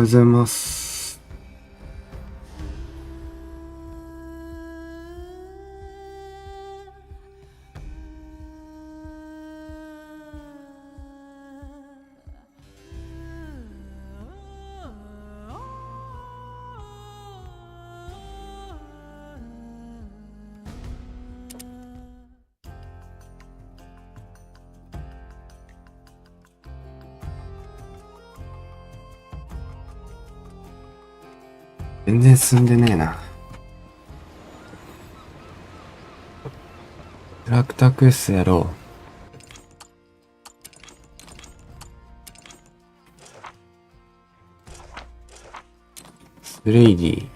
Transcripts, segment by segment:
おはようございます。全然進んでねえな。キャラクタークエストやろう。スレイディ。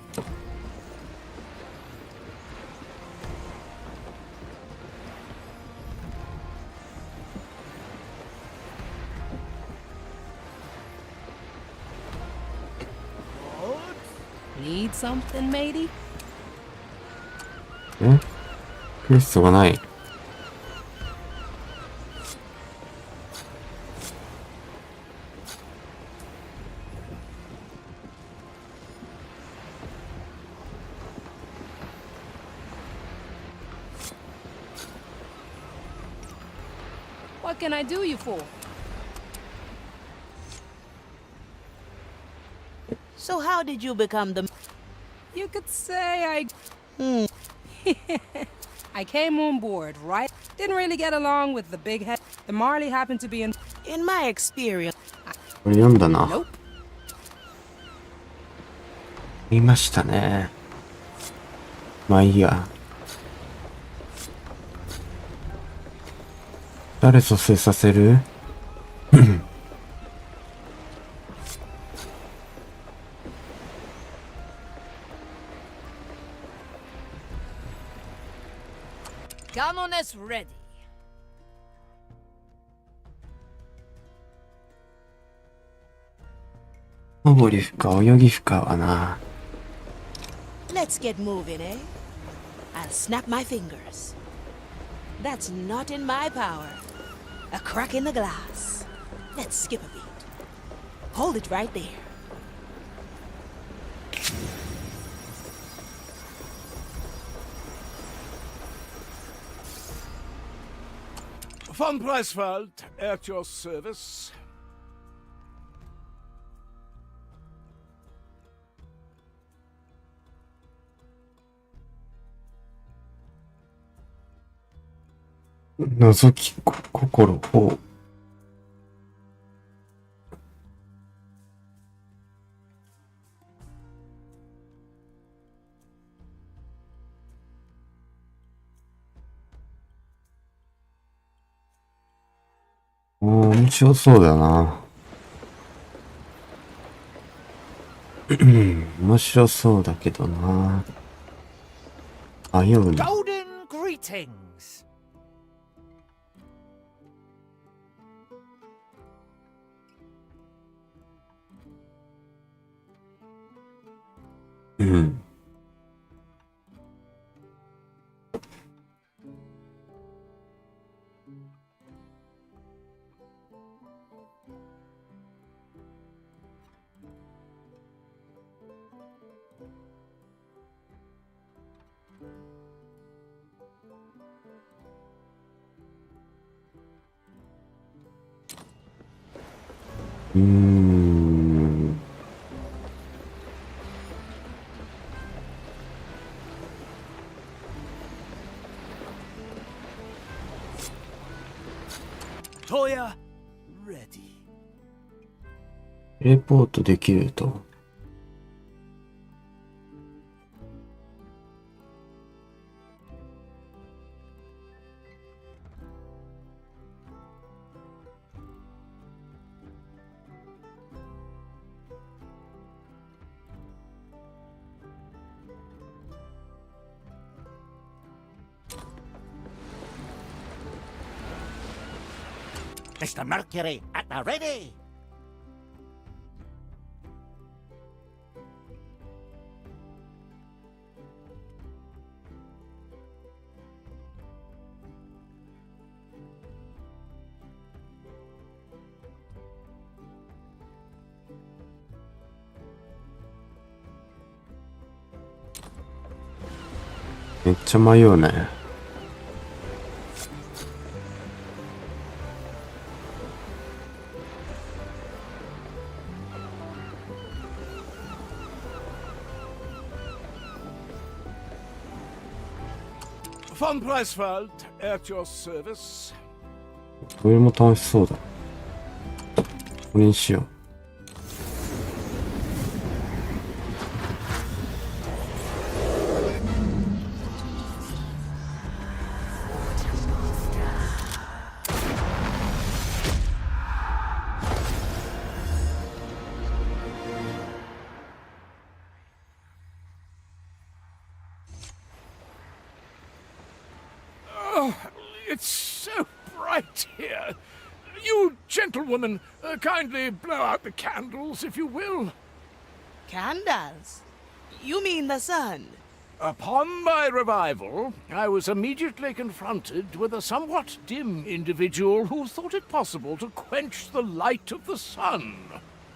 Need something, matey? クエストがない。What can I do you for? So how did you become the... You could say I came on board, right? Didn't really get along with the big head. The Marley happened to be in... In my experience... これ読んだな。Nope. 見ましたね。まあいいや。誰蘇生させる？Commonest ready. 登りふか泳ぎふかはな。Let's get moving, eh? I'll snap my fingers. That's not in my power. A crack in the glass. Let's skip a beat. Hold it right there. Von Preisfeld, at your service. 覗き心を。面白そうだな。面白そうだけどな。迷うな。Golden greetings. うん。Toya, ready. レポートできると。Mr. Mercury at the ready. うめっちゃ迷うね。Von Preisfeld at your service. それも楽しそうだ。これにしよう。It's so bright here. You gentlewomen, kindly blow out the candles, if you will. Candles? You mean the sun? Upon my revival, I was immediately confronted with a somewhat dim individual who thought it possible to quench the light of the sun.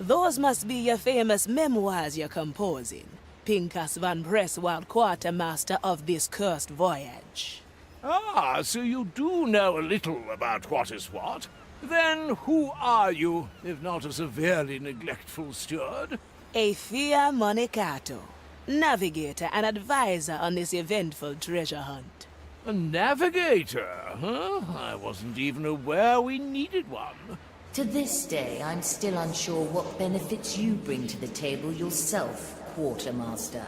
Those must be your famous memoirs you're composing. Pincus van Presswald, quartermaster of this cursed voyage. Ah, so you do know a little about what is what. Then who are you, if not a severely neglectful steward? Aethea Monicato, navigator and advisor on this eventful treasure hunt. A navigator, huh? I wasn't even aware we needed one. To this day, I'm still unsure what benefits you bring to the table yourself, Quartermaster.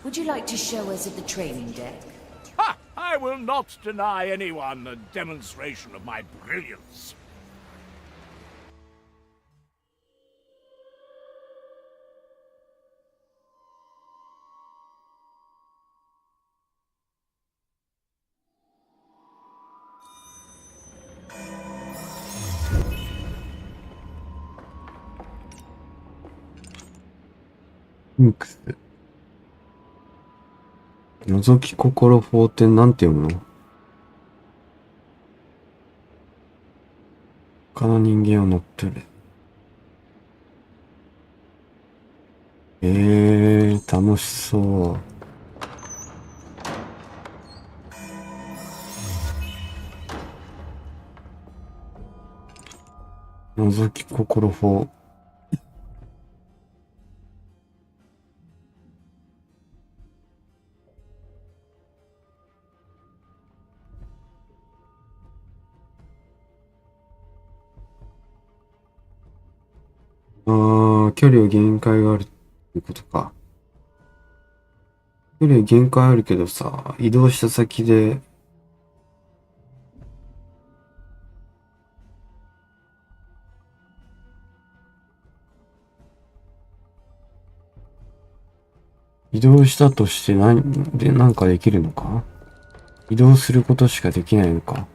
Would you like to show us at the training deck? Ha! I will not deny anyone a demonstration of my brilliance. Thanks. 覗き心法ってなんて読むの？他の人間を乗っ取れ。楽しそう。覗き心法。距離は限界があるってことか。距離は限界あるけどさ、移動した先で、移動したとしてなんかできるのか？移動することしかできないのか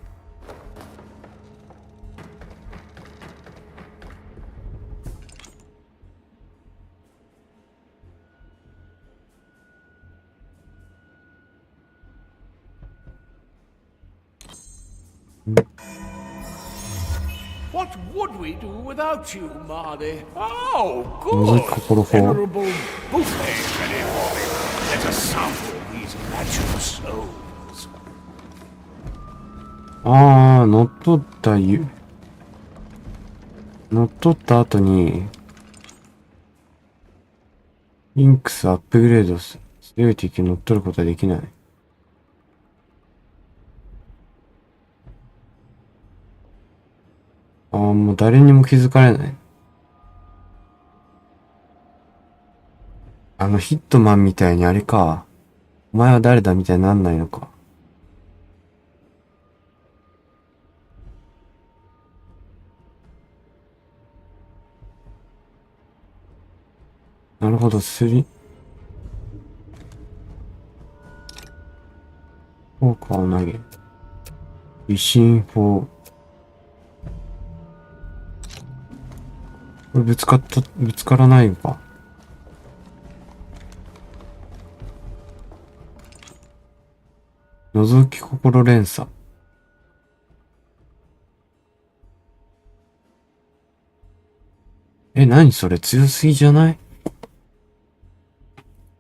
？What would we do without you, Mardy? Oh, 覗 good. き心法。 Venerable buffet ready for me. Let us sample these magical souls. 乗っ取った後に、リンクスアップグレードす。強い敵に乗っ取ることはできない。もう誰にも気づかれない。ヒットマンみたいにあれか。お前は誰だみたいになんないのか。なるほど、フォーカーを投げ。微進砲。これぶつからないのか。覗き心連鎖。何それ強すぎじゃない？こ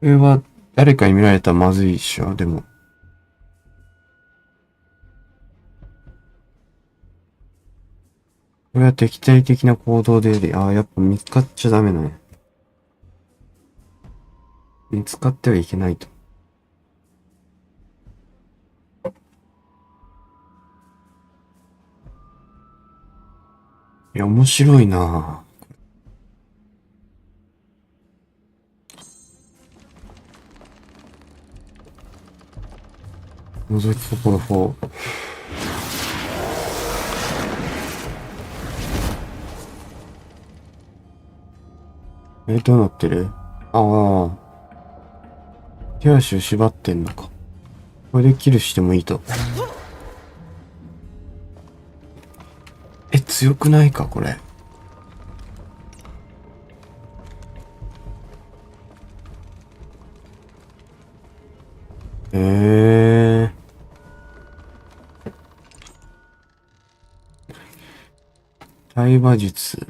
れは誰かに見られたらまずいっしょ。でも、これは敵対的な行動で、ああ、やっぱ見つかっちゃダメだね。見つかってはいけないと。いや、面白いなぁ。覗き心4。どうなってる？ああ。手足を縛ってんのか。これでキルしてもいいと。強くないか、これ。対話術。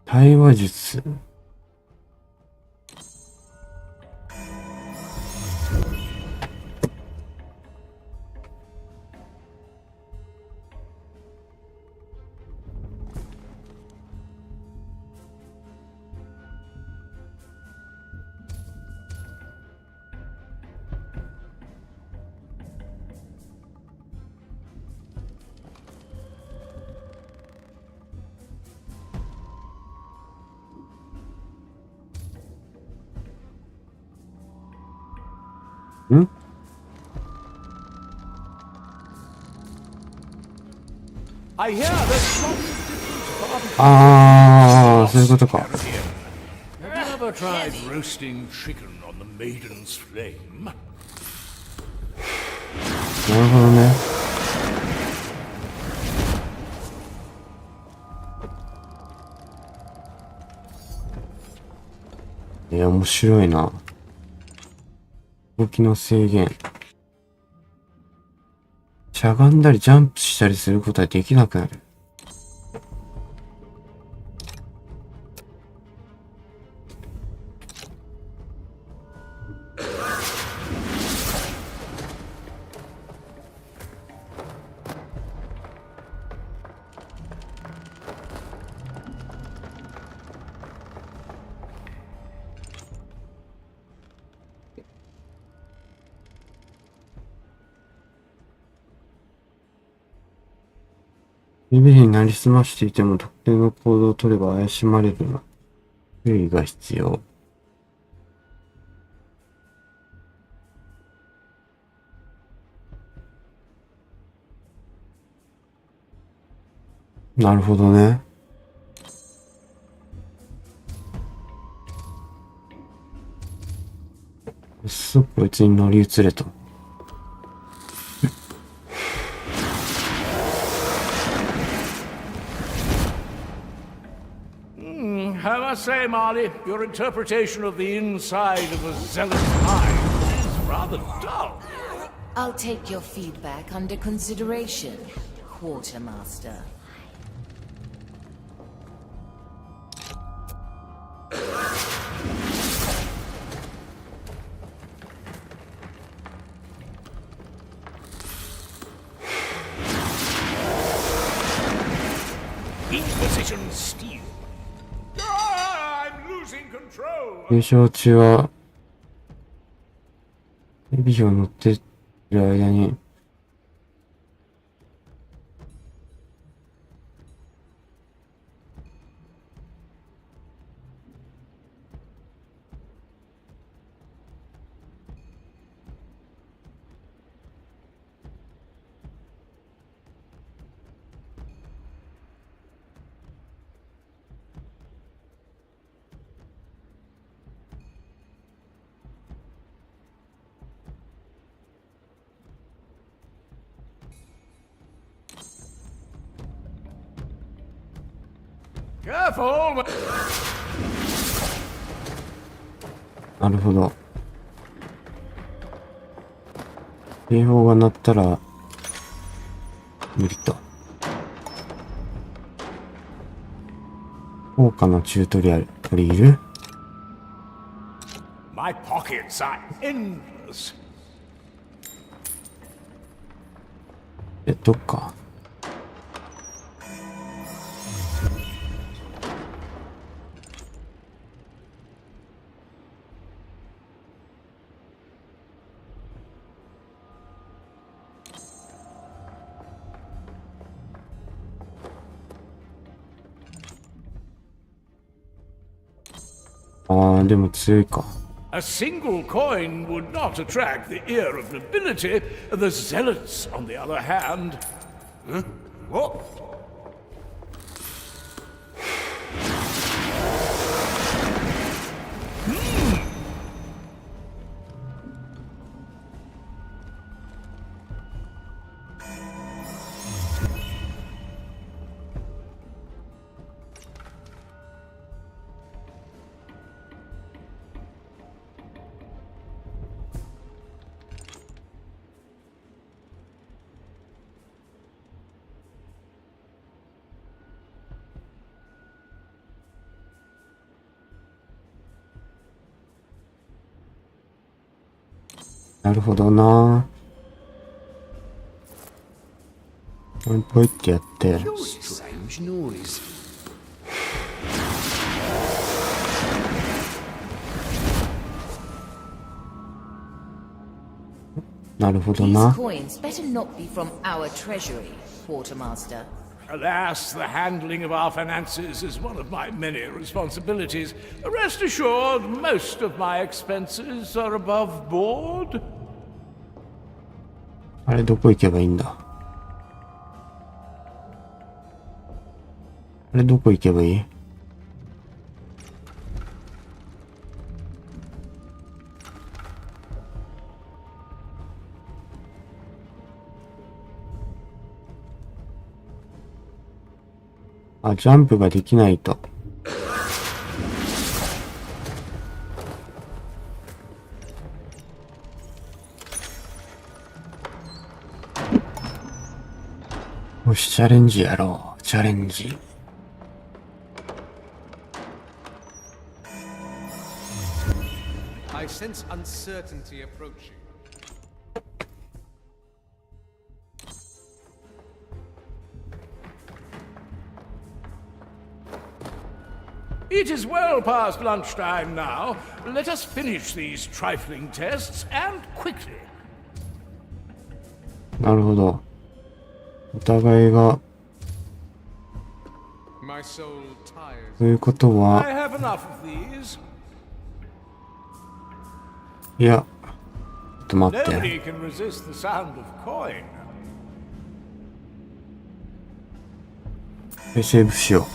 対話術。ん？ああ、そういうことか。Have you ever tried roasting chicken on the maiden's flame? なるほどね。いや、面白いな。動きの制限。しゃがんだりジャンプしたりすることはできなくなる。ビビリになりすましていても特定の行動を取れば怪しまれるな。注意が必要。なるほどね。こいつに乗り移れと。I must say, Marley, your interpretation of the inside of a zealot's mind is rather dull. I'll take your feedback under consideration, Quartermaster. Inquisition steel. I'm losing control. 優勝中は、ヘビを乗ってる間に、Careful! なるほど。警報が鳴ったら、無理と。効果のチュートリアル。これいる？ My pockets are endless. どっか。でも強いか。A single coin would not attract the ear of nobility. The zealots, on the other hand. Huh? What?なるほどな。これポイってやって。Strange noise. なるほど These な。 coins better not be from our treasury, Quartermaster. Alas, the handling of our finances is one of my many responsibilities. Rest assured, most of my expenses are above board. あれどこ行けばいいんだ。あれどこ行けばいい？ジャンプができないと。よし、チャレンジやろう。チャレンジ。I sense uncertainty approaching. It is well past lunchtime now. Let us finish these trifling tests, and quickly. なるほど。お互いが、 My soul tires. ということは、 I have enough of these. いや、ちょっと待って。 Nobody can resist the sound of coin. セーブしよ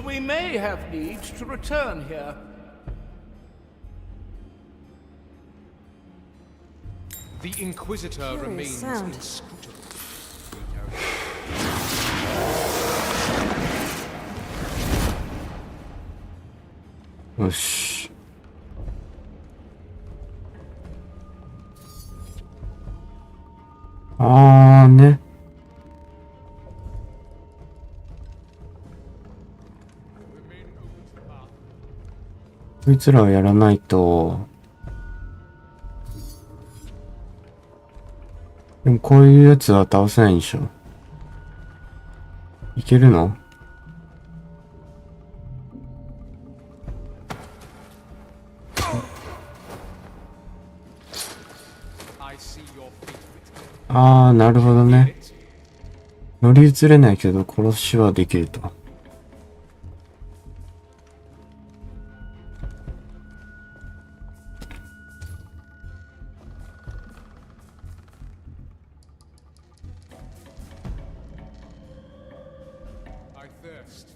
We may have need to return here. The Inquisitor remains sound. inscrutable. う。よし。ね。こいつらをやらないと。でもこういうやつは倒せないんでしょ。いけるの？ I see your fate written. なるほどね。乗り移れないけど殺しはできると。I thirst.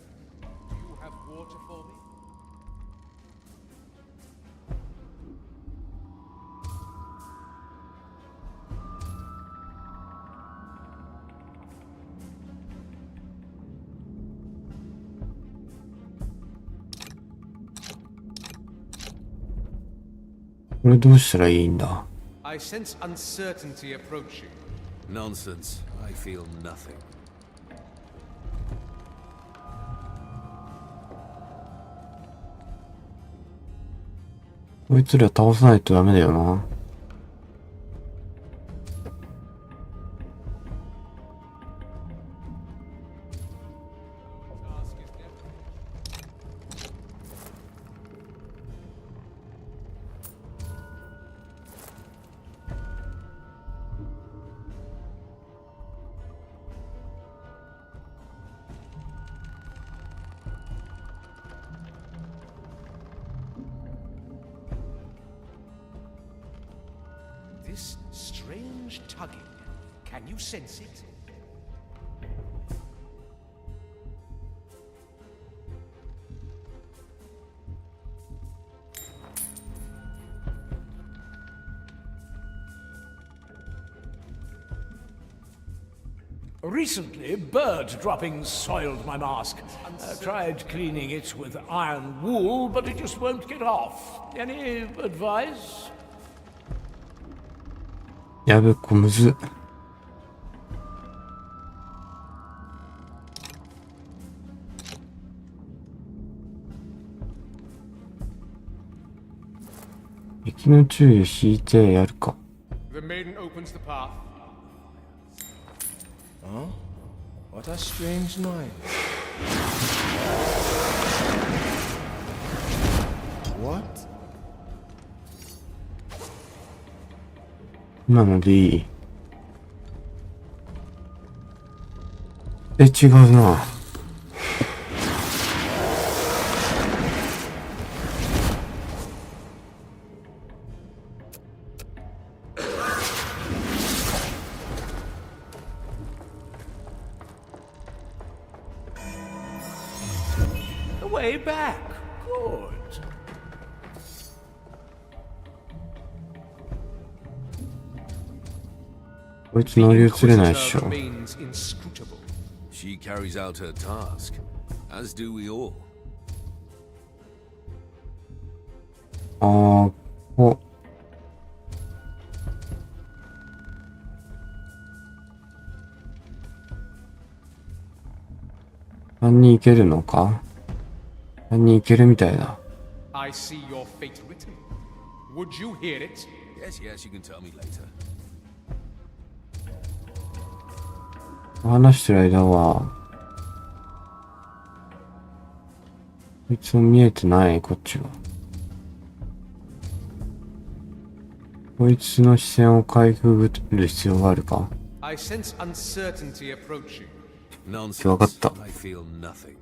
Do you have water for me?これどうしたらいいんだ？ I sense uncertainty approaching. Nonsense. I feel nothing. こいつら倒さないとダメだよな。This strange tugging. Can you sense it? Recently, bird droppings soiled my mask. Tried cleaning it with iron wool, but it just won't get off. Any advice? やべ、こむずっ。敵の注意を引いてやるか。The maiden opens the path. Huh? What a strange noise. What? 今のでいい。違うな。Way back. Good. こいつ乗り移れないっしょ。 Remains inscrutable. She carries out her task, as do we all. あー、こ3人いけるのか ?3人いけるみたいだ。I see your fate written. Would you hear it? Yes, yes, you can tell me later. 話してる間は、こいつも見えてない、こっちは。こいつの視線をかいくぐる必要があるか I sense uncertainty approaching. Nonsense. わかった。 I feel nothing.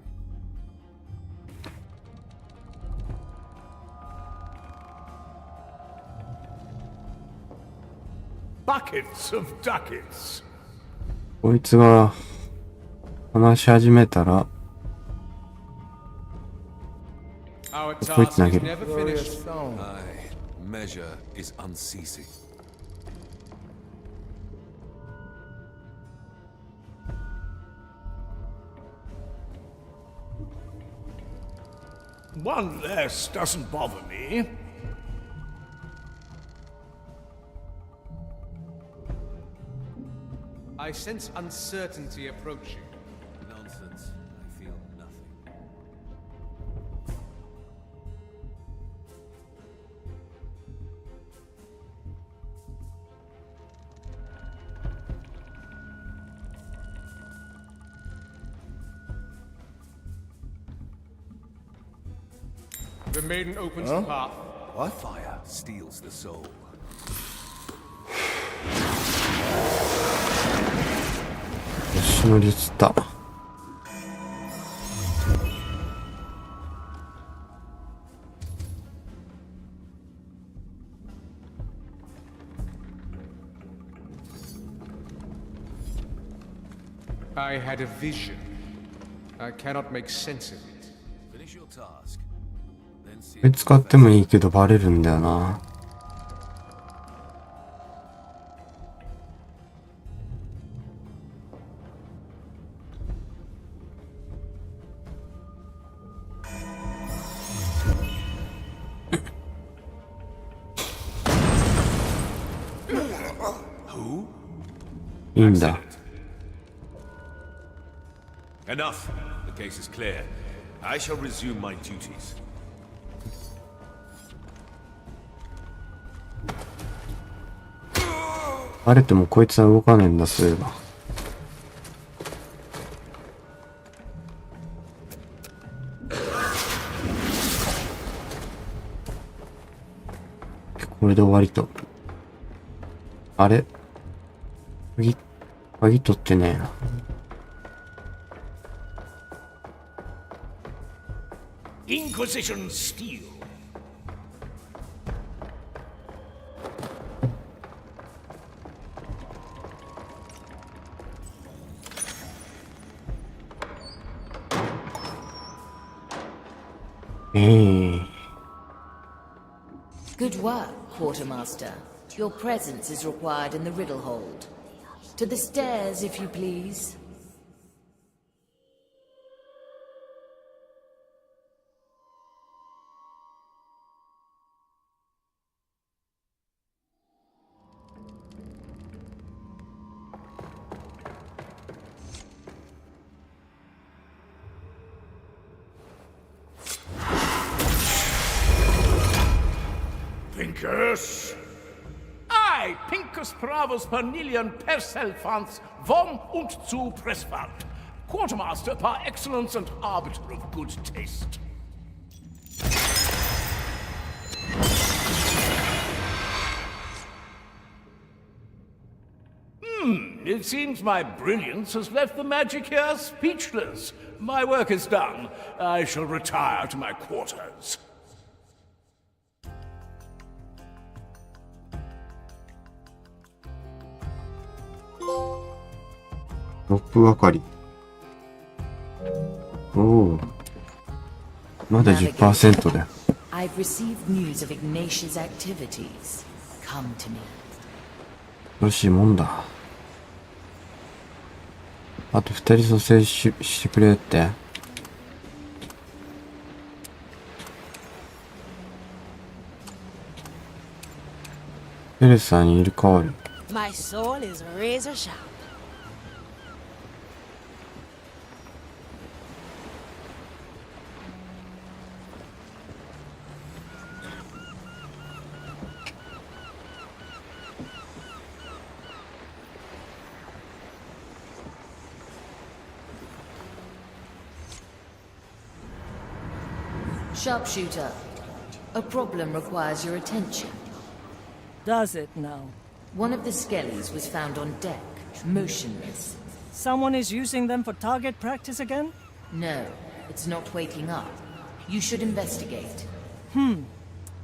Buckets of ducats. こいつが話し始めたら、 Our Wait, task is Nugget. never finished. Aye, measure is unceasing. One less doesn't bother me. I sense uncertainty approaching. Nonsense. I feel nothing. The maiden opens the path. What? Fire steals the soul. よし、乗り移った。I had a vision. I cannot make sense of it. Finish your task. Then see これ使ってもいいけどバレるんだよな。いいんだ。 Enough. The case is clear. I shall resume my duties. バレてもこいつは動かねえんだ、そういえば。これで終わりと。あれ鍵取ってねえな。Inquisition steel. い。 Good work, Quartermaster. Your presence is required in the riddle hold. To the stairs, if you please. Pincus? I, Pincus Bravus Pernilian Perselfans von und zu Presswald, Quartermaster par excellence and arbiter of good taste. It seems my brilliance has left the magic here speechless. My work is done. I shall retire to my quarters. トップ係。おお。まだ 10% だよ。I've received news of Ignatius' activities. Come to me. よしいもんだ。あと2人蘇生してくれって。エルサに入れ替わる。My soul is razor sharp. Sharpshooter, a problem requires your attention. Does it now? One of the skellies was found on deck, motionless. Someone is using them for target practice again? No, it's not waking up. You should investigate.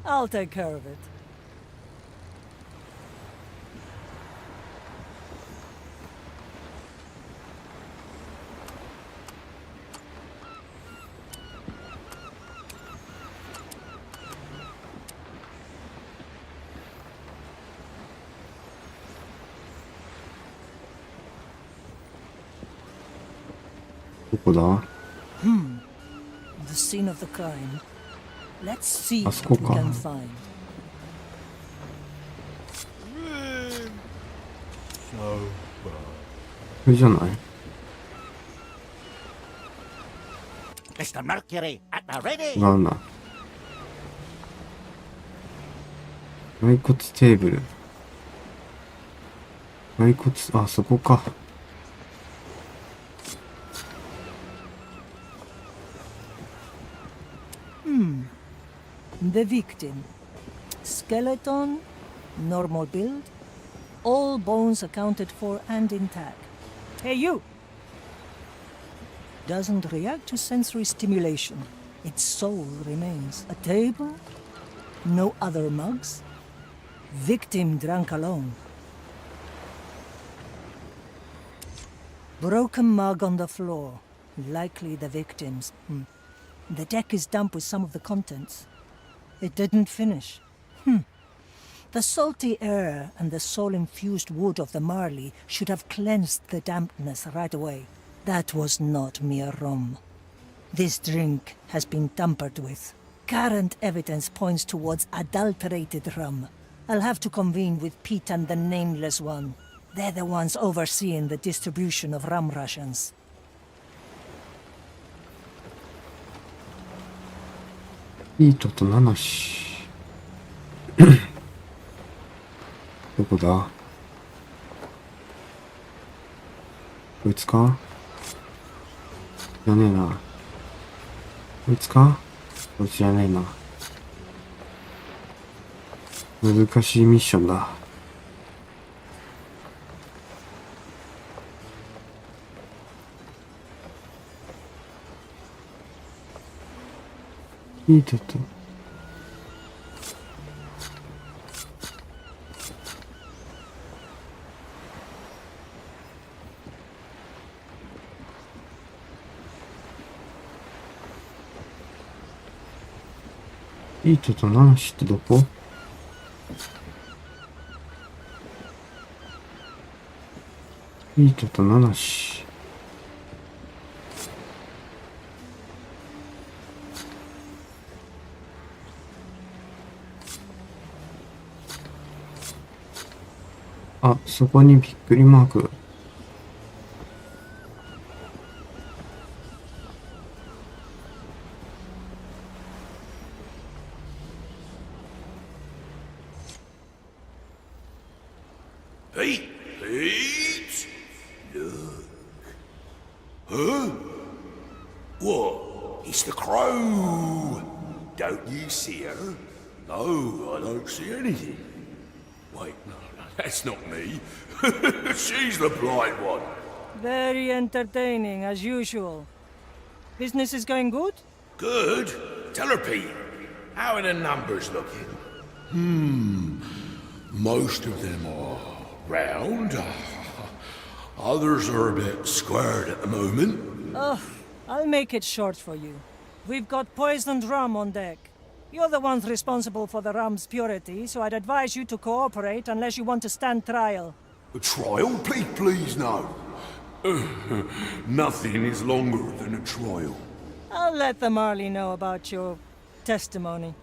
I'll take care of it. The scene of the crime. Let's see what we can find. これじゃない？ Mr. Mercury at the ready. 違うな。骸骨テーブル。骸骨、あ、そこか。The victim. Skeleton, normal build, all bones accounted for and intact. Hey, you! Doesn't react to sensory stimulation. Its soul remains. A table? No other mugs? Victim drank alone. Broken mug on the floor. Likely the victim's. The deck is damp with some of the contents. It didn't finish. The salty air and the soul-infused wood of the Marley should have cleansed the dampness right away. That was not mere rum. This drink has been tampered with. Current evidence points towards adulterated rum. I'll have to convene with Pete and the Nameless One. They're the ones overseeing the distribution of rum rations. ピートとナナシ。どこだ？こいつか？じゃねえな。こいつか？こいつじゃねえな。難しいミッションだ。ピートとピートとナナシってどこ？ピートとナナシ。あ、そこにびっくりマーク。Pete! Pete! Look. Huh? What? It's the crow! Don't you see her? No, I don't see anything. Wait, no, that's not me. She's the blind one. Very entertaining, as usual. Business is going good? Good. Tell her, Pete. How are the numbers looking? Most of them are round. Others are a bit squared at the moment. Oh, I'll make it short for you. We've got poisoned rum on deck. You're the ones responsible for the rum's purity, so I'd advise you to cooperate unless you want to stand trial. A trial? Please, no. Nothing is longer than a trial. I'll let the Marley know about your testimony.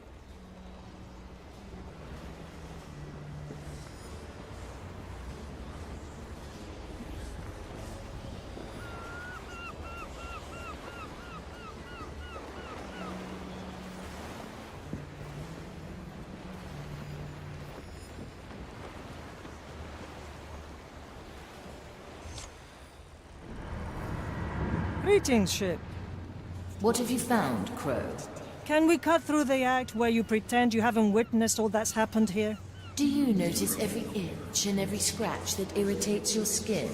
Greetings, ship. What have you found, Crow? Can we cut through the act where you pretend you haven't witnessed all that's happened here? Do you notice every itch and every scratch that irritates your skin?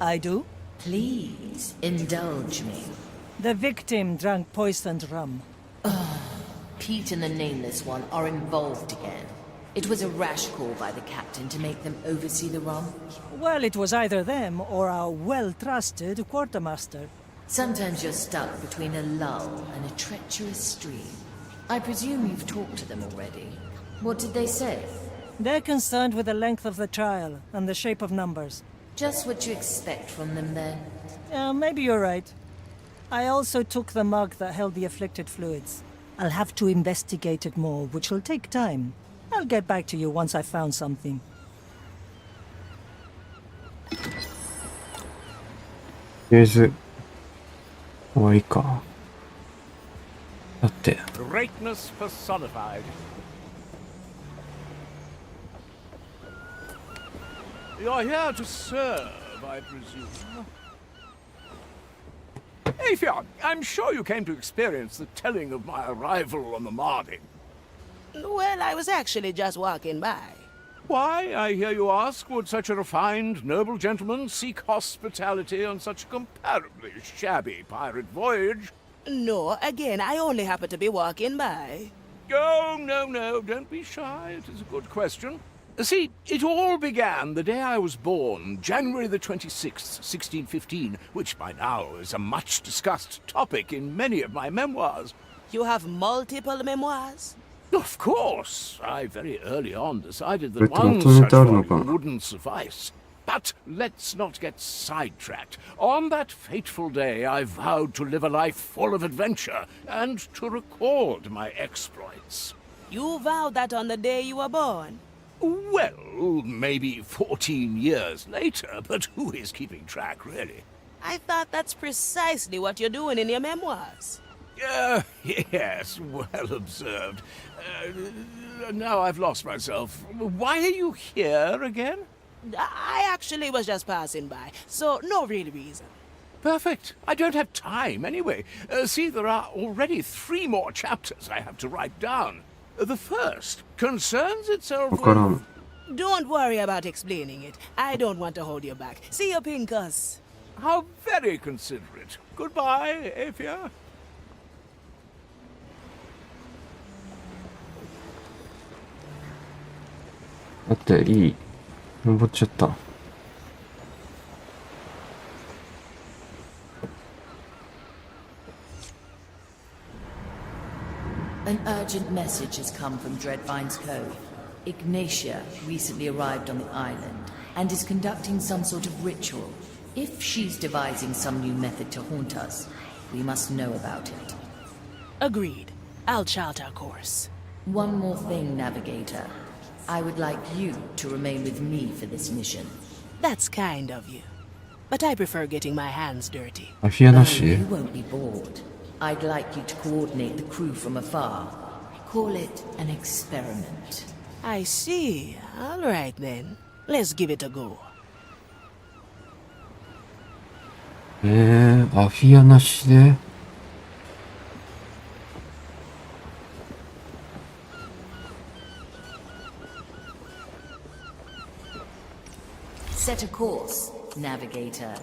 I do. Please, indulge me. The victim drank poisoned rum. Pete and the Nameless One are involved again. It was a rash call by the captain to make them oversee the rum. Well, it was either them or our well-trusted quartermaster. Sometimes you're stuck between a lull and a treacherous stream. I presume you've talked to them already. What did they say? They're concerned with the length of the trial and the shape of numbers. Just what you expect from them, then. Maybe you're right. I also took the mug that held the afflicted fluids. I'll have to investigate it more, which will take time. I'll get back to you once I've found something. とりあえず終わりか。だって Greatness personified. You're here to serve, I presume. Aethia, I'm sure you came to experience the telling of my arrival on the Mardi. Well, I was actually just walking by. Why, I hear you ask, would such a refined, noble gentleman seek hospitality on such a comparably shabby pirate voyage? No, again, I only happened to be walking by. Oh, no, don't be shy. It is a good question. See, it all began the day I was born, January the 26th, 1615, which by now is a much-discussed topic in many of my memoirs. You have multiple memoirs? Of course. I very early on decided that But one not such all volume the- wouldn't suffice. But let's not get sidetracked. On that fateful day, I vowed to live a life full of adventure and to record my exploits. You vowed that on the day you were born? Well, maybe 14 years later, but who is keeping track, really? I thought that's precisely what you're doing in your memoirs. Yes, well observed. Now I've lost myself. Why are you here again? I actually was just passing by, so no real reason. Perfect. I don't have time anyway. See, there are already 3 more chapters I have to write down. The first concerns itself わから with... ん。 Don't worry about explaining it. I don't want to hold you back. See you, Pincus. How very considerate. Goodbye, Aethia. だっていい。登っちゃった。An urgent urgent message has come from Dreadvine's Cove. Ignatia recently arrived on the island and is conducting some sort of ritual. If she's devising some new method to haunt us, we must know about it. Agreed. I'll chart our course. One more thing, Navigator. I would like you to remain with me for this mission. That's kind of you. But I prefer getting my hands dirty. マフィアなし You won't be bored. I'd like you to coordinate the crew from afar. Call it an experiment. I see. All right then. Let's give it a go. マフィアなしで Set a course, Navigator.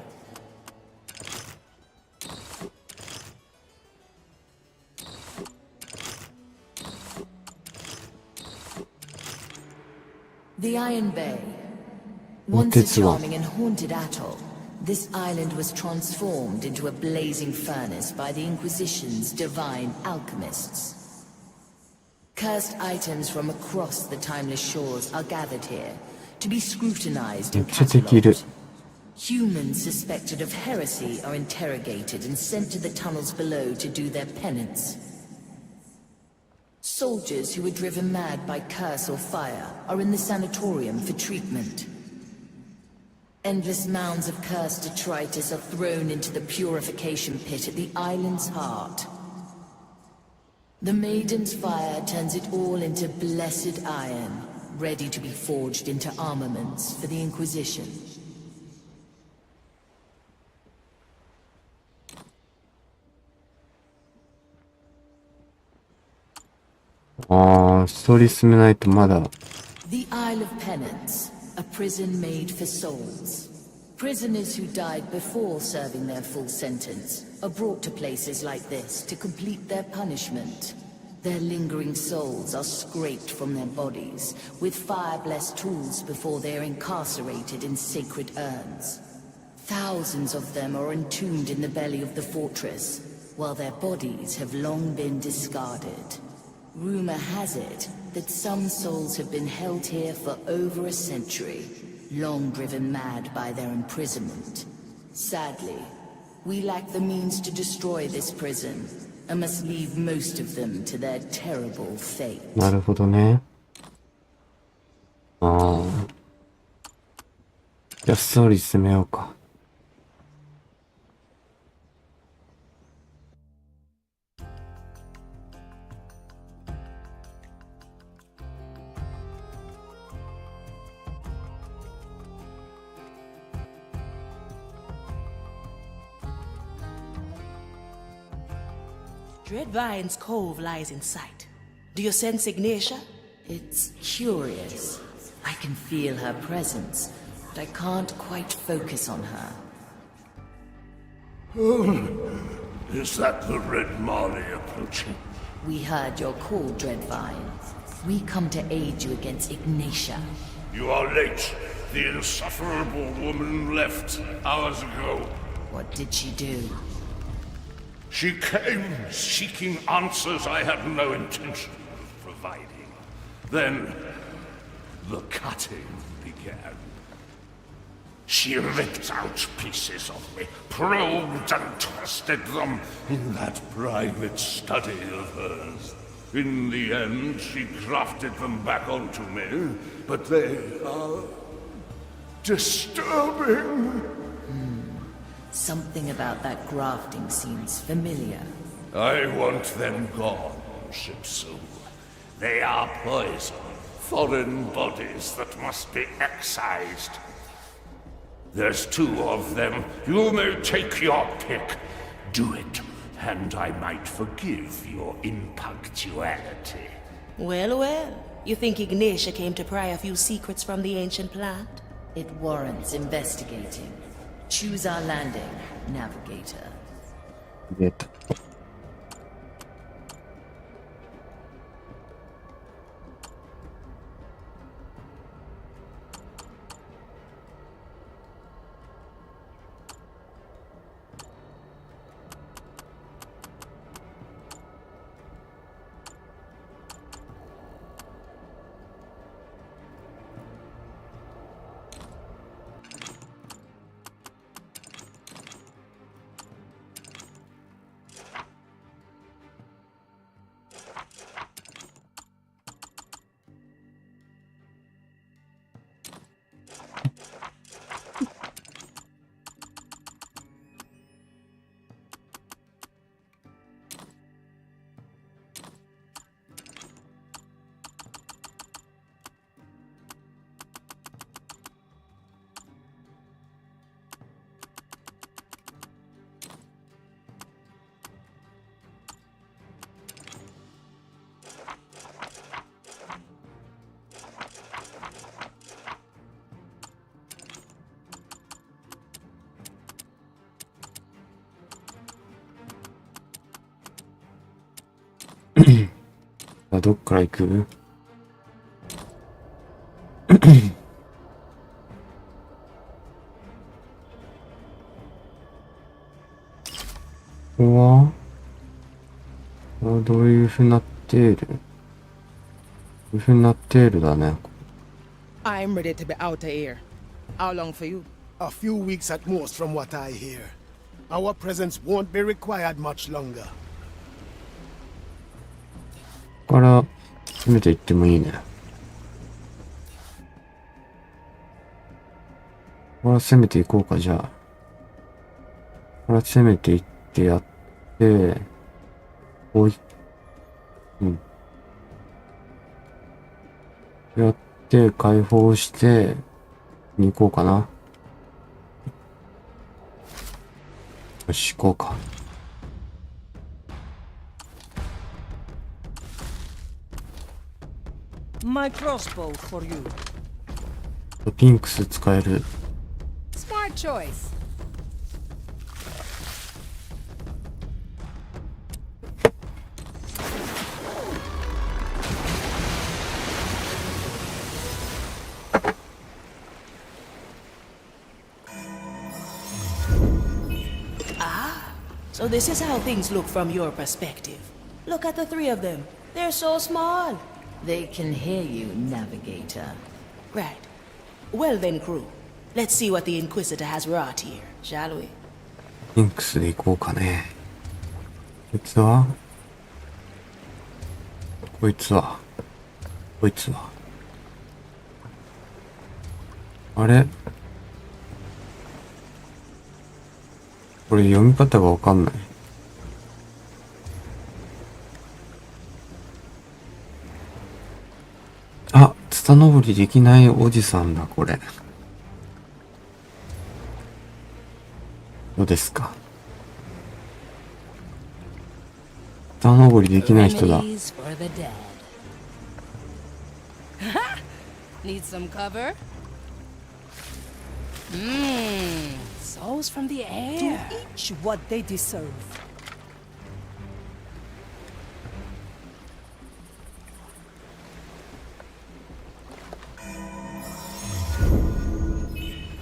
The Iron Bay. Once a charming and haunted atoll, this island was transformed into a blazing furnace by the Inquisition's divine alchemists. Cursed items from across the timeless shores are gathered here to be scrutinized and catalogued. Humans suspected of heresy are interrogated and sent to the tunnels below to do their penance. Soldiers who were driven mad by curse or fire are in the sanatorium for treatment. Endless mounds of cursed detritus are thrown into the purification pit at the island's heart. The Maiden's fire turns it all into blessed iron, ready to be forged into armaments for the Inquisition.ストーリー進めないとまだ The Isle of Penance, a prison made for souls. Prisoners who died before serving their full sentence are brought to places like this to complete their punishment. Their lingering souls are scraped from their bodies with fire-blessed tools before they are incarcerated in sacred urns. Thousands of them are entombed in the belly of the fortress, while their bodies have long been discarded. Rumor has it that some souls have been held here for over a century, long driven mad by their imprisonment. Sadly, we lack the means to destroy this prison, and must leave most of them to their terrible fate. なるほどね。じゃあストーリー進めようか。Dreadvine's Cove lies in sight. Do you sense Ignatia? It's curious. I can feel her presence, but I can't quite focus on her. Is that the Red Marley approaching? We heard your call, Dreadvine. We come to aid you against Ignatia. You are late. The insufferable woman left hours ago. What did she do? She came seeking answers I had no intention of providing. Then, the cutting began. She ripped out pieces of me, probed and twisted them in that private study of hers. In the end, she grafted them back onto me, but they are disturbing. Something about that grafting seems familiar. I want them gone, Shipsu. They are poison, foreign bodies that must be excised. There's 2 of them. You may take your pick. Do it, and I might forgive your impunctuality. Well, well. You think Ignatia came to pry a few secrets from the ancient plant? It warrants investigating. Choose our landing, Navigator. 出た。あ、どっから行く？ここはどういう風になっている？どういう風になっているだね。I'm ready to be out of here. How long for you? A few weeks at most from what I hear. Our presence won't be required much longer. ここから攻めていってもいいね。ここから攻めていこうか、じゃあ。ここから攻めていってやって、おい、やって解放してに行こうかな。よし、行こうか。My crossbow for you. ピンクス使える。Smart choice. So this is how things look from your perspective. Look at the three of them. They're so small. They can hear you, Navigator. Right. Well then, crew. Let's see what the Inquisitor has wrought here, shall we? ピンクスで行こうかね。こいつはこいつはこいつはあれこれ読み方がわかんない。あ、ツタ登りできないおじさんだ、これ。どうですか？ツタ登りできない人だ。 Remedies for the dead. Need some cover? Souls from the air. To each what they deserve.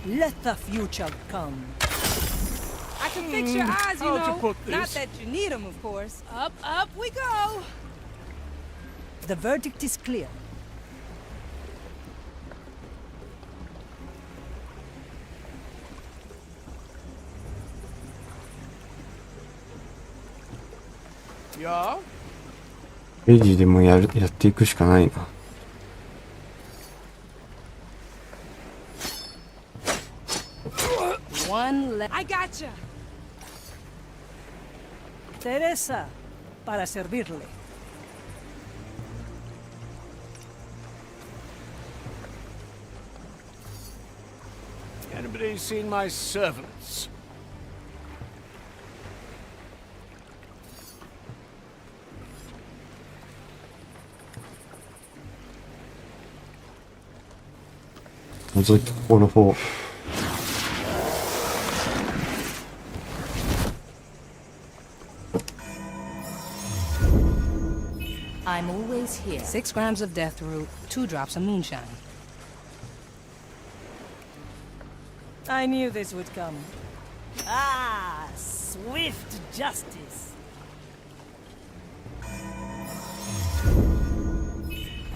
Let the future come. I can fix your eyes, you how to know. put Not this? that you need them, of course. Up, up we go. The verdict is clear. Yeah? レジでもやっていくしかないな。One left. I gotcha. Teresa, para servirle. Anybody seen my servants?覗いてここの方。I'm always here. 6 grams of death root, 2 drops of moonshine. I knew this would come. Ah, swift justice.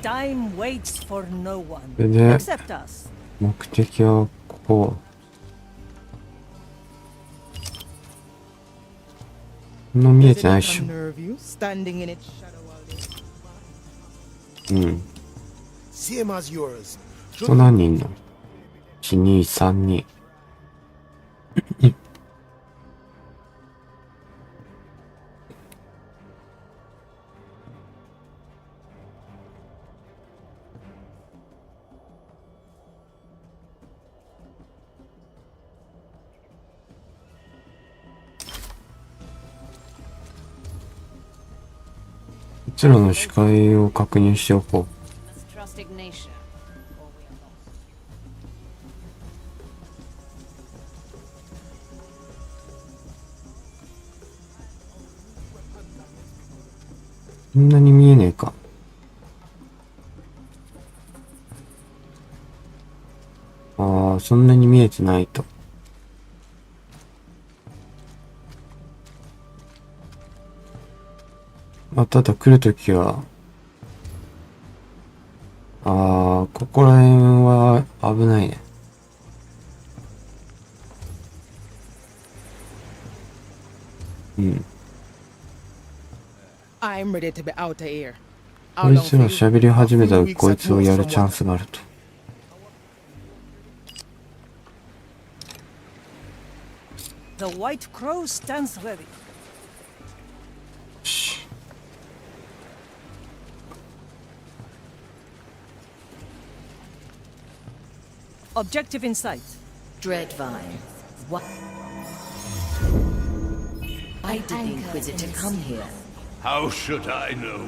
Time waits for no one. それで Except us. 目的はここ。こんな見えてないっしょ。 Unnerve you, standing in its shadow all day. うん。 Same as yours. ここ何人いんの？ 1、2、3人。こちらの視界を確認しておこう。 Let's trust Ignatia. Or we are lost. そんなに見えねえか。ああ、そんなに見えてないと。まあ、ただ来るときは、ああ、ここら辺は危ないね。うん。I'm ready to be out of here. こいつが喋り始めたらこいつをやるチャンスがあると。The White Crow stands ready. Objective in sight. Dreadvine, what? Why did the Inquisitor come here? How should I know?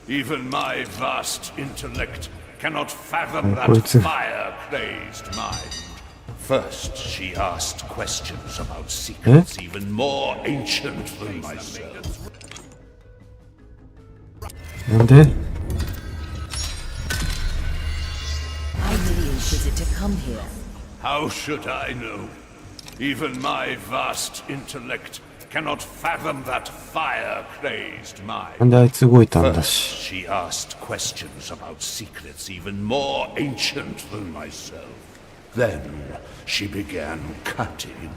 Even my vast intellect cannot fathom that fire-crazed mind. First, she asked questions about secrets even more ancient than myself. なんで Why did the Inquisitor come here? How should I know? Even my vast intellect cannot fathom that fire-crazed なん mind. であいつ動いたんだ First, し。 she asked questions about secrets even more ancient than myself. Then she began cutting,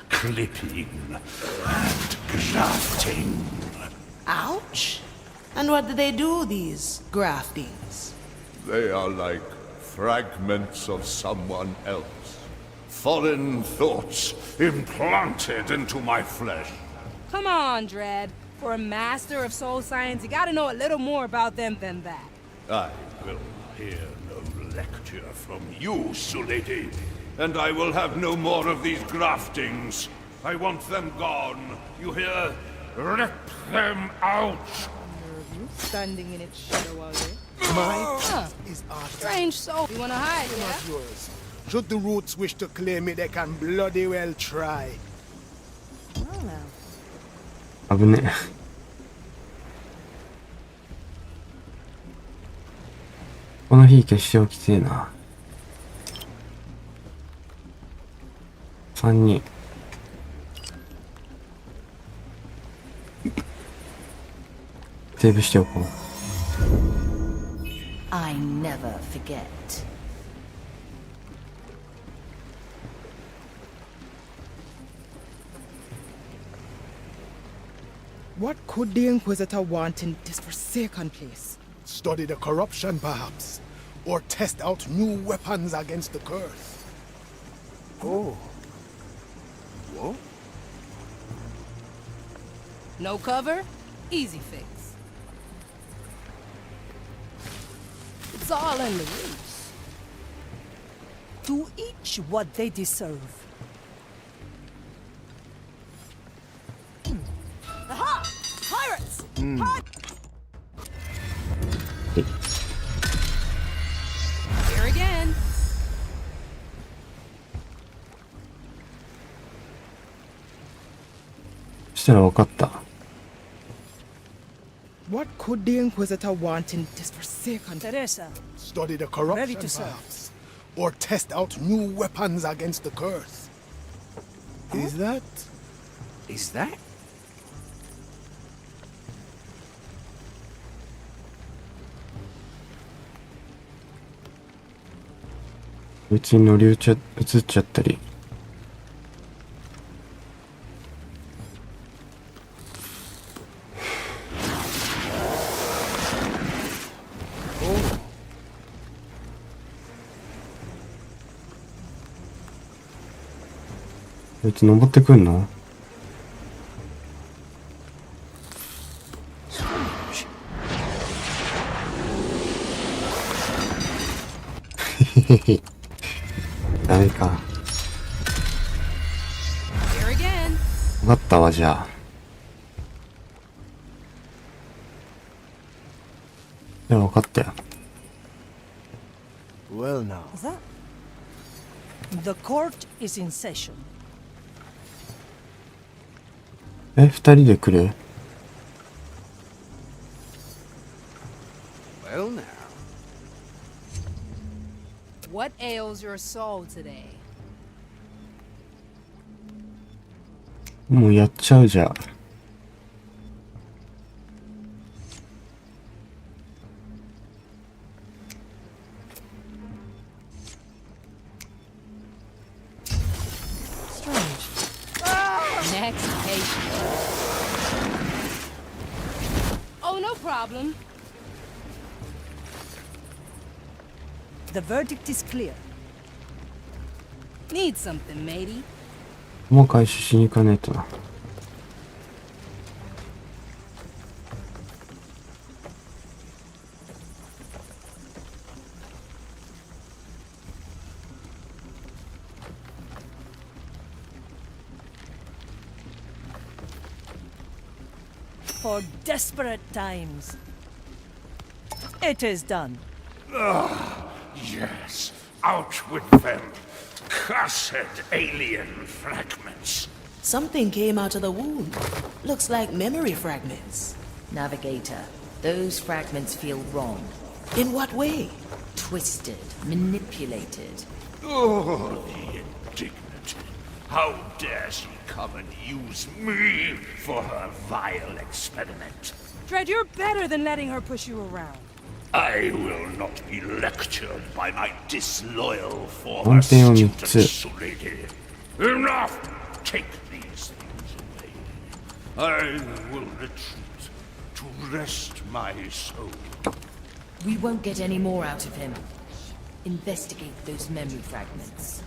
clipping, and grafting. Ouch! And what do they do, these graftings? They are like fragments of someone else. Foreign thoughts implanted into my flesh. Come on, Dread. For a master of soul science, you gotta know a little more about them than that. I will hear no lecture from you, Sulady. And I will have no more of these graftings. I want them gone. You hear? Rip them out! Standing in its shadow all day. My path is art. Strange soul. You wanna hide, yeah? Not yours. Should the roots wish to claim it, they can bloody well try. Well now. 危ねえ。この日消しておきてえな。3人。セーブしておこう。I never forget. What could the Inquisitor want in this forsaken place? Study the corruption, perhaps. Or test out new weapons against the curse. Oh. What? No cover? Easy fix. It's all in the roots. To each what they deserve. Aha! Pirates! Here again. What could the Inquisitor want in this forsaken... Teresa. Study the corruption, Ready to serve. perhaps. Or test out new weapons against the curse. Is that? Is that?うちに乗り移っちゃったり。こいつ登ってくんの？ダメか。Here again. 分かったわ、じゃあ。じゃあ分かったよ。Well now. That? The court is in session. 2人で来る？ Well now. What ails your soul today? もうやっちゃうじゃん。Next patient. Oh, no problem. The verdict is clear. Need something, matey? もう回収しに行かねえとな。For desperate times. It is done. Yes, out with them. Cursed alien fragments. Something came out of the wound. Looks like memory fragments. Navigator, those fragments feel wrong. In what way? Twisted, manipulated. Oh, the indignity. How dare she come and use me for her vile experiment? Dredd, you're better than letting her push you around. I will not be lectured by my disloyal 本 former 店を3 student, つ。 lady. Enough! Take these things away. I will retreat to rest my soul. We won't get any more out of him. Investigate those memory fragments.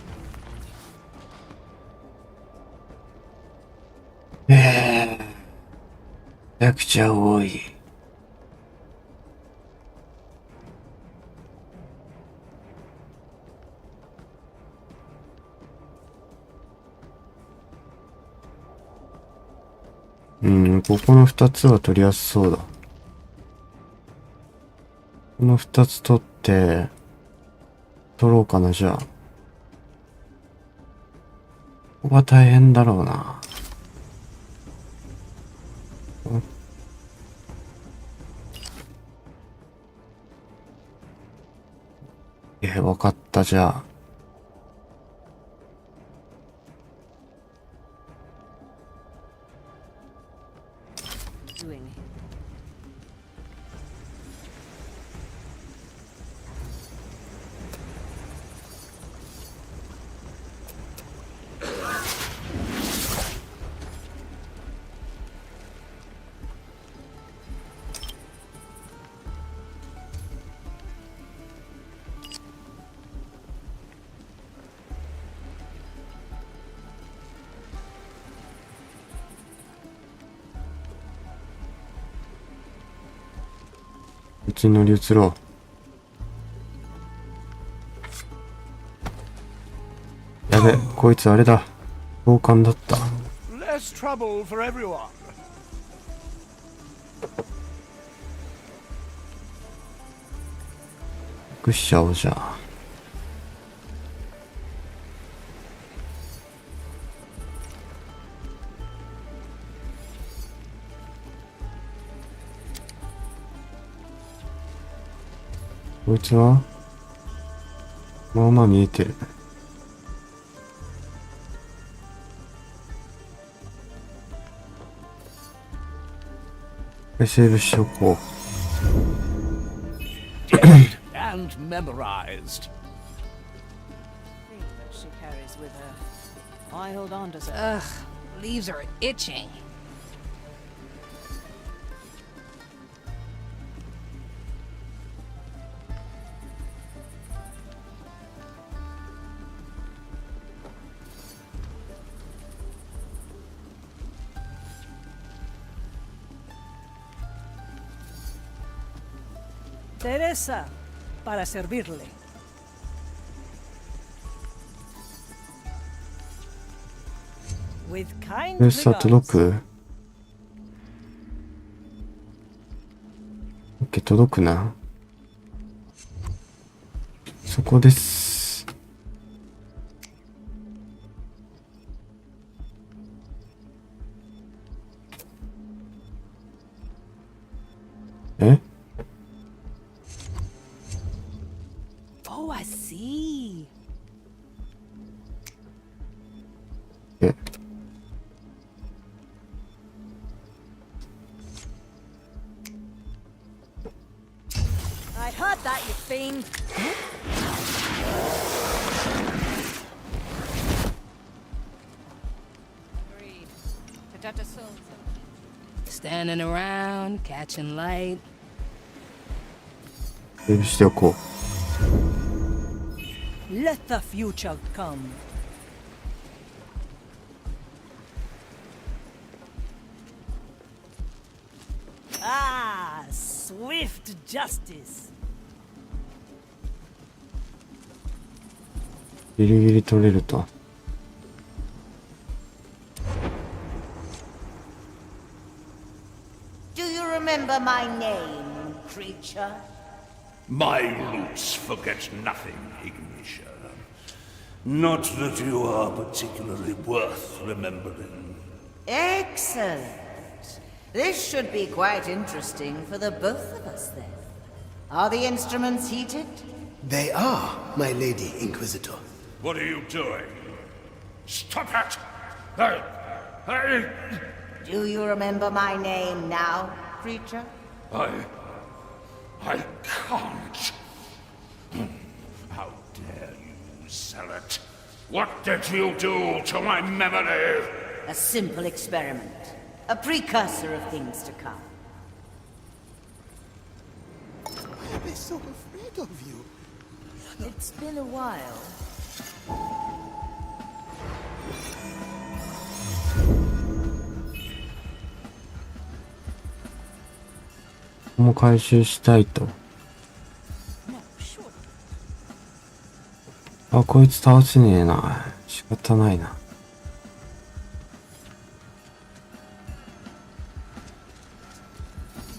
めちゃくちゃ多い。ここの2つは取りやすそうだ。この2つ取って、取ろうかな、じゃあ。ここは大変だろうな。わかった、じゃあ。うちに乗り移ろう。やべ、こいつあれだ。暴漢だった。Less trouble for everyone. 隠しちゃおうじゃあ。こいつはまあまあ見えてる。セーブしとこう。Dead and memorized. She carries with her. I hold on to some. Ugh, leaves are itching. Teresa, para servirle. With kind テレサ regards. 届く？オッケー、届くな。そこです。え？ Oh, I see. え I heard that, you fiend. Standing around, catching light. セーブしておこ Let the future come. Ah, swift justice. う。ギリギリ取れると。Do you remember my name, creature? My loots forget nothing, Ignitia. Not that you are particularly worth remembering. Excellent. This should be quite interesting for the both of us, then. Are the instruments heated? They are, my lady Inquisitor. What are you doing? Stop it! Do you remember my name now, creature? I can't. How dare you sell it? What did you do to my memory? A simple experiment. A precursor of things to come. Why am I so afraid of you? It's been a while. もう回収したいと。あ、こいつ倒せねえな。仕方ないな。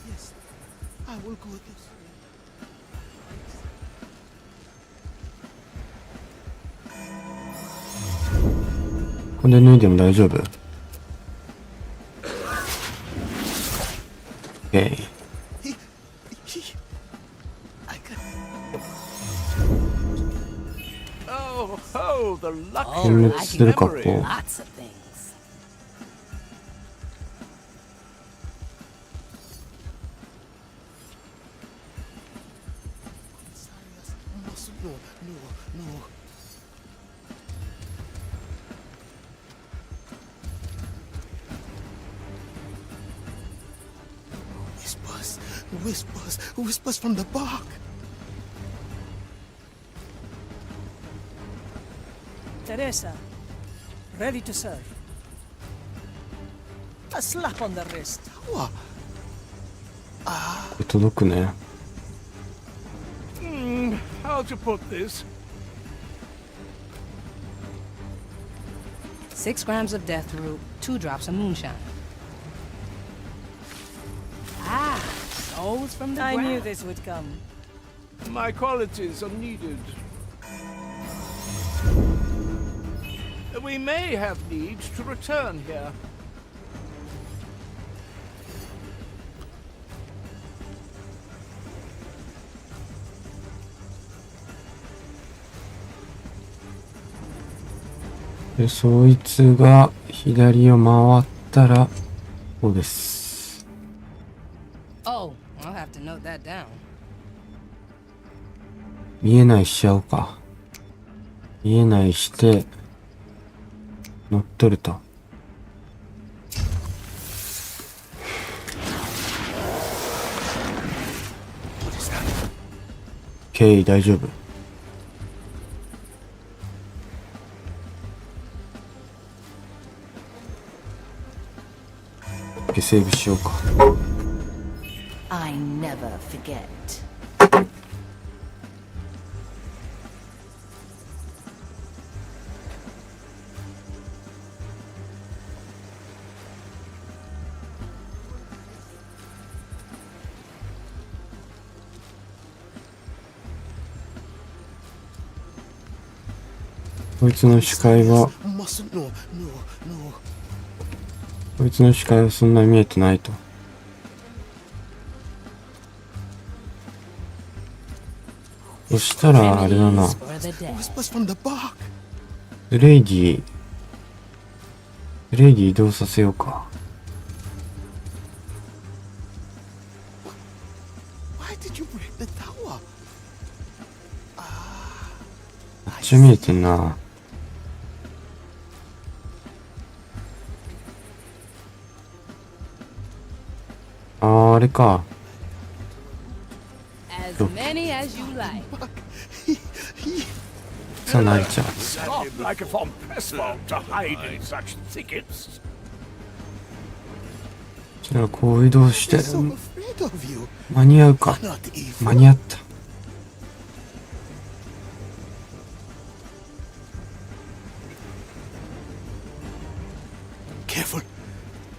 Yes, I will go this way. これで脱いでも大丈夫？ OK。Oh, the luxury Oh, of it's still a memory. couple. Lots of things. No, no, no. Whispers, whispers, whispers from the bark. Teresa, ready to serve. A slap on the wrist. What? これ届くね。 How to put this? 6 grams of death root, 2 drops of moonshine. Ah, souls from the I ground. knew this would come. My qualities are needed. We may have need to return here. .で、そいつが左を回ったら、こうです。Oh, I'll have to note that down. 見えないしちゃおうか。見えないして、乗っ取ると。OK、大丈夫。セーブしようか。I never forget. こいつの視界は、 Mustn't, no, no, no. こいつの視界はそんなに見えてないと。そしたらあれだな。 Whispers from the bark. レイディ移動させようか。 Why did you break the tower? めっちゃ見えてんな。あれか。 As many as you like. さあ、なりちゃん。 Not like a von Presswald to hide in such thickets. じゃあ、こう移動して、 So afraid of you. 間に合うか。 Not evil. 間に合った。 Careful.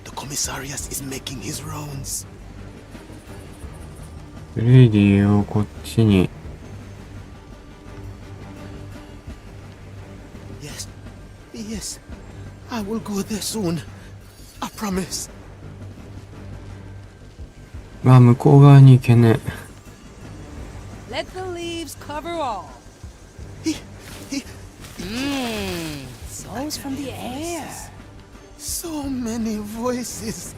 The commissarius is making his rounds. レイディをこっちに。 Yes. Yes. I will go there soon. I promise. まあ、向こう側に行けねえ。 Let the leaves cover all. Souls from the air. So many voices.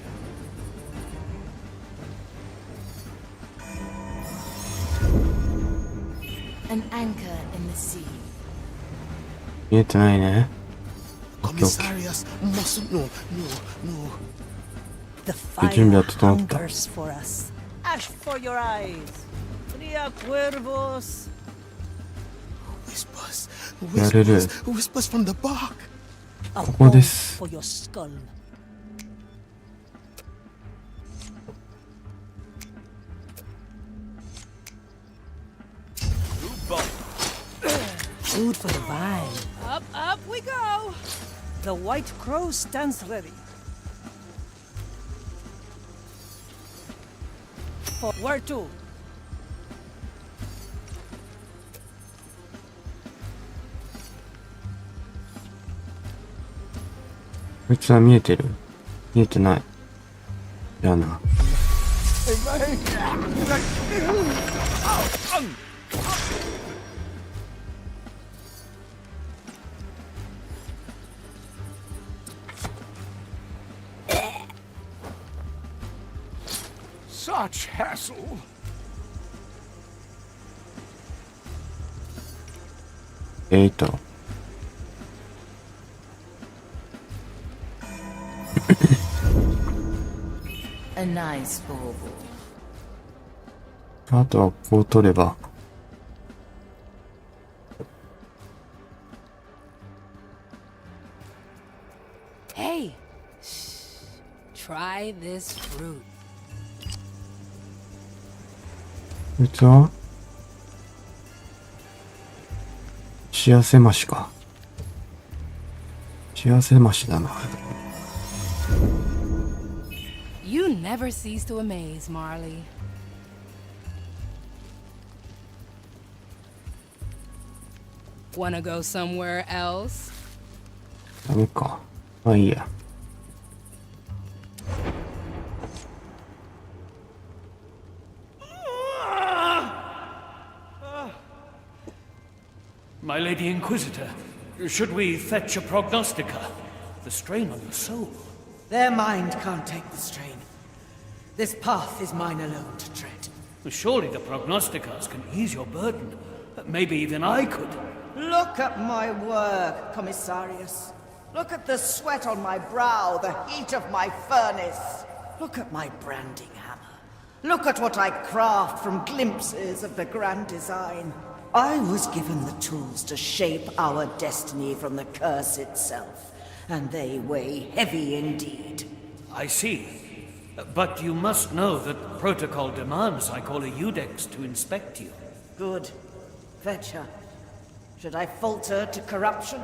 An anchor in the sea. 見えてないね。 Commissarius mustn't know. No, no. The Bütün bir fire atı tanıttı. hungers for us. Ash for your eyes. Fria cuervos. Whispers. やれる。 Whispers from the bark. A ここで bone す。 for your skull. Food for the vine. Up we go. The white crow stands ready. For where to? こいつは見えてる？見えてない。じゃあな。 Such hassle. A nice bauble. あとはこう取れば。 Hey, shh. Try this fruit. こいつは幸せ増しか。幸せ増しだな。 You never cease to amaze, Marley. Wanna go somewhere else? ダメか。まあいいや。 My Lady Inquisitor, should we fetch a prognostica? The strain on your soul. Their mind can't take the strain. This path is mine alone to tread. Surely the prognosticas can ease your burden. Maybe even I could. Look at my work, Commissarius. Look at the sweat on my brow, the heat of my furnace. Look at my branding hammer. Look at what I craft from glimpses of the grand design. I was given the tools to shape our destiny from the curse itself, and they weigh heavy indeed. I see. But you must know that protocol demands I call a Eudex to inspect you. Good. Fetch her. Should I falter to corruption,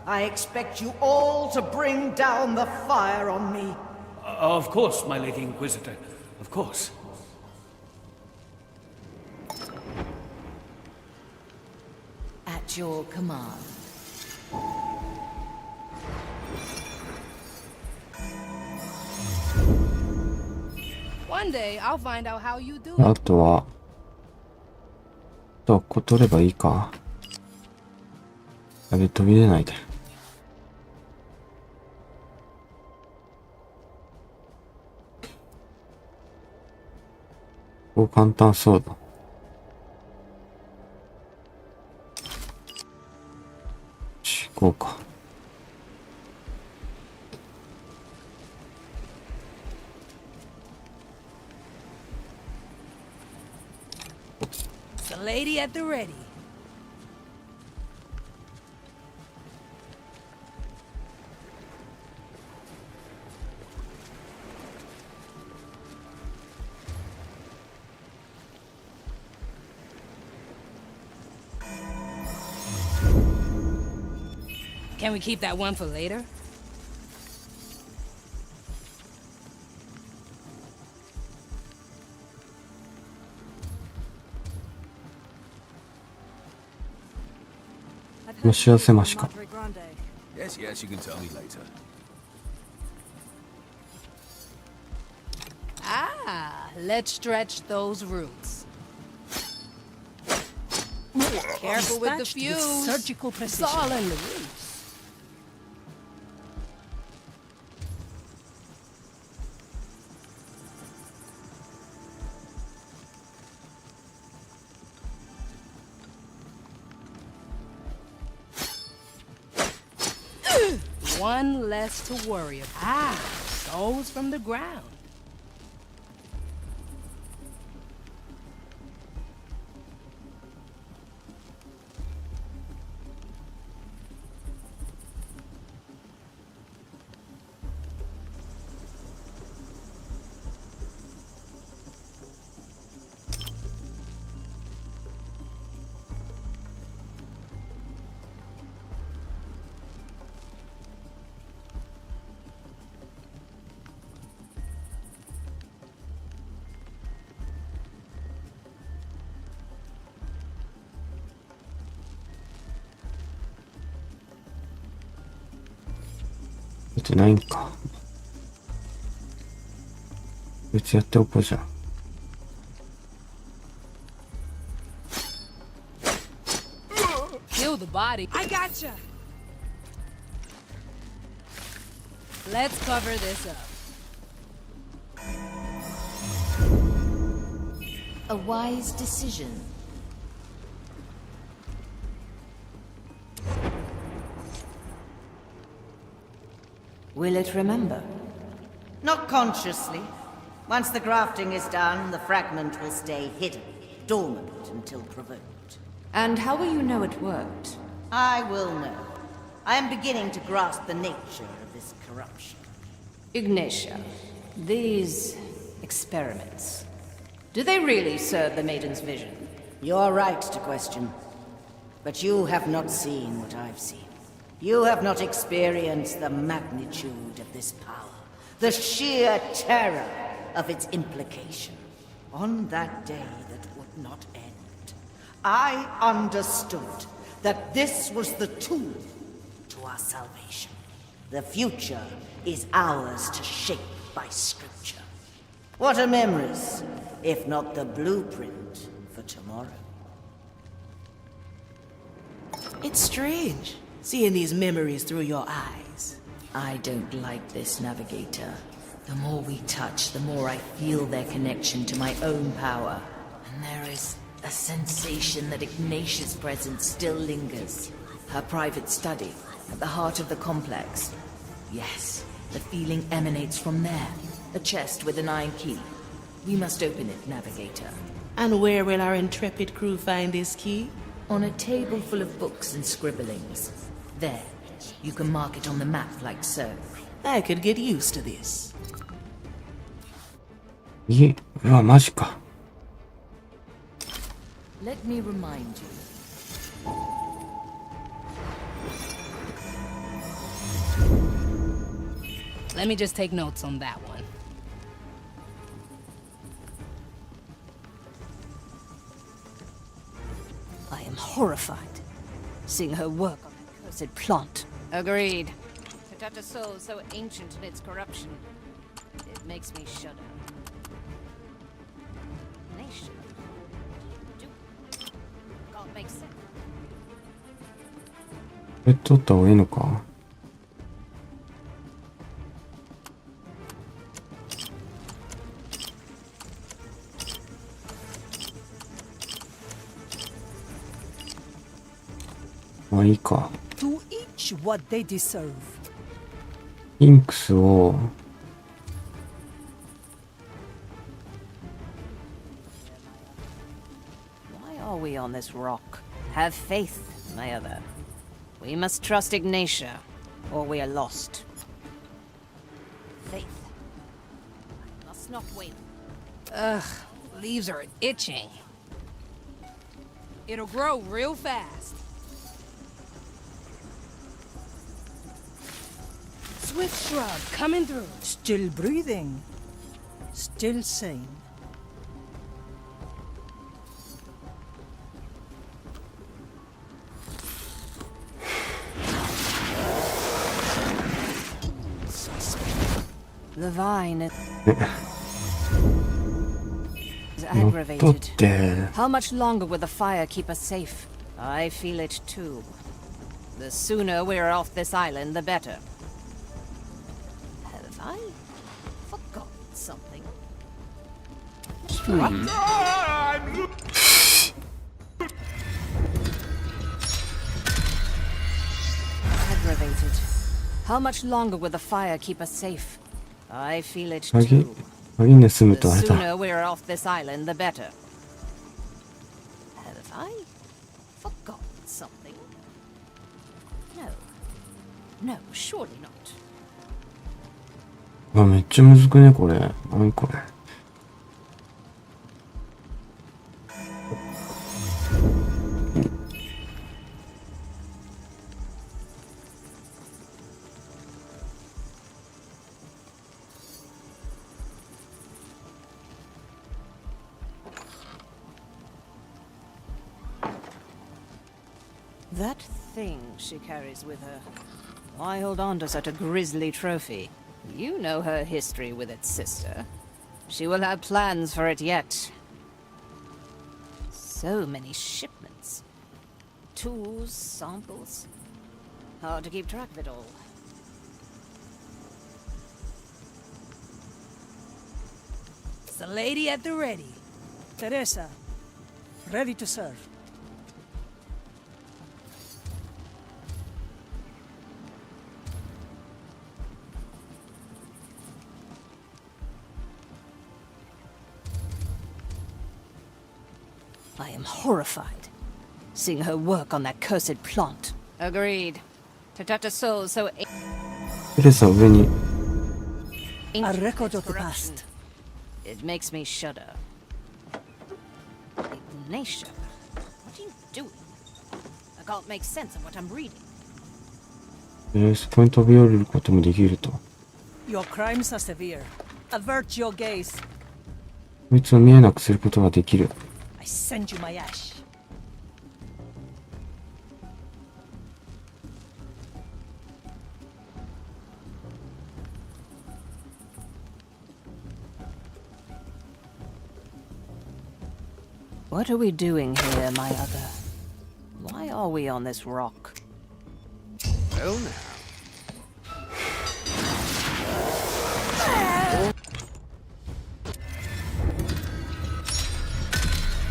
I expect you all to bring down the fire on me. Of course, my Lady Inquisitor. Of course. At your command. One day I'll find out how you do あ it. とはと、ここ取ればいいか。やべ、飛び出ないで。ここ簡単そうだ。よし、行こうか。It's a lady at the ready. Can we keep that one for later? Yes, yes, you can tell me later. Ah, let's stretch those roots. Careful with the Dispatched with fuse. surgical It's precision. all in the roots. One less to worry about. Ah, souls from the ground.出てないんか。うちやっておこうじゃん。Kill the body. I gotcha. Let's cover this up. A wise decision. Will it remember? Not consciously. Once the grafting is done, the fragment will stay hidden, dormant until provoked. And how will you know it worked? I will know. I am beginning to grasp the nature of this corruption. Ignatia, these experiments, do they really serve the Maiden's vision? You're right to question. But you have not seen what I've seen. You have not experienced the magnitude of this power, the sheer terror of its implication. On that day that would not end, I understood that this was the tool to our salvation. The future is ours to shape by scripture. What are memories, if not the blueprint for tomorrow? It's strange, seeing these memories through your eyes. I don't like this, Navigator. The more we touch, the more I feel their connection to my own power. And there is a sensation that Ignatia's presence still lingers. Her private study, at the heart of the complex. Yes, the feeling emanates from there. A chest with an iron key. We must open it, Navigator. And where will our intrepid crew find this key? On a table full of books and scribblings. There. You can mark it on the map like so. I could get used to this. うわ、マジか。Let me remind you. Let me just take notes on that one. I am horrified, seeing her work on that cursed plant. Agreed. To touch a soul so ancient in its corruption, it makes me shudder. Nation. make sense. これ取った方がいいのか。まあいいか。 To each what they deserve. インクスを Why are we on this rock? Have faith, my other. We must trust Ignatia, or we are lost. Faith. I must not wait. Ugh, leaves are itching. It'll grow real fast. Swift shrub coming through. Still breathing. Still sane. The vine is 乗っ取っ aggravated. て How much longer will the fire keep us safe? I feel it too. The sooner we're off this island, the better. Have I forgotten something? Aggravated. How much longer will the fire keep us safe? I feel it 鍵 too. 鍵盗む The とあれだ。 sooner we're off this island, the better. Have I forgotten something? No. No, surely not. あ、めっちゃむずくねこれ。何これ。That thing she carries with her. Why hold on to such a grisly trophy? You know her history with its sister. She will have plans for it yet. So many shipments. Tools, samples. Hard to keep track of it all. It's the lady at the ready. Teresa, ready to serve. I am horrified, seeing her work on that cursed plant. Agreed. To touch a soul so テレサ上に A ancient record its of the corruption. past. It makes me shudder. Ignatia, what are you doing? I can't make sense of what I'm reading. そこに飛び降りることもできると。 Your crimes are severe. Avert your gaze. こいつを見えなくすることができる。 I send you my ash. What are we doing here, my other? Why are we on this rock? Well now.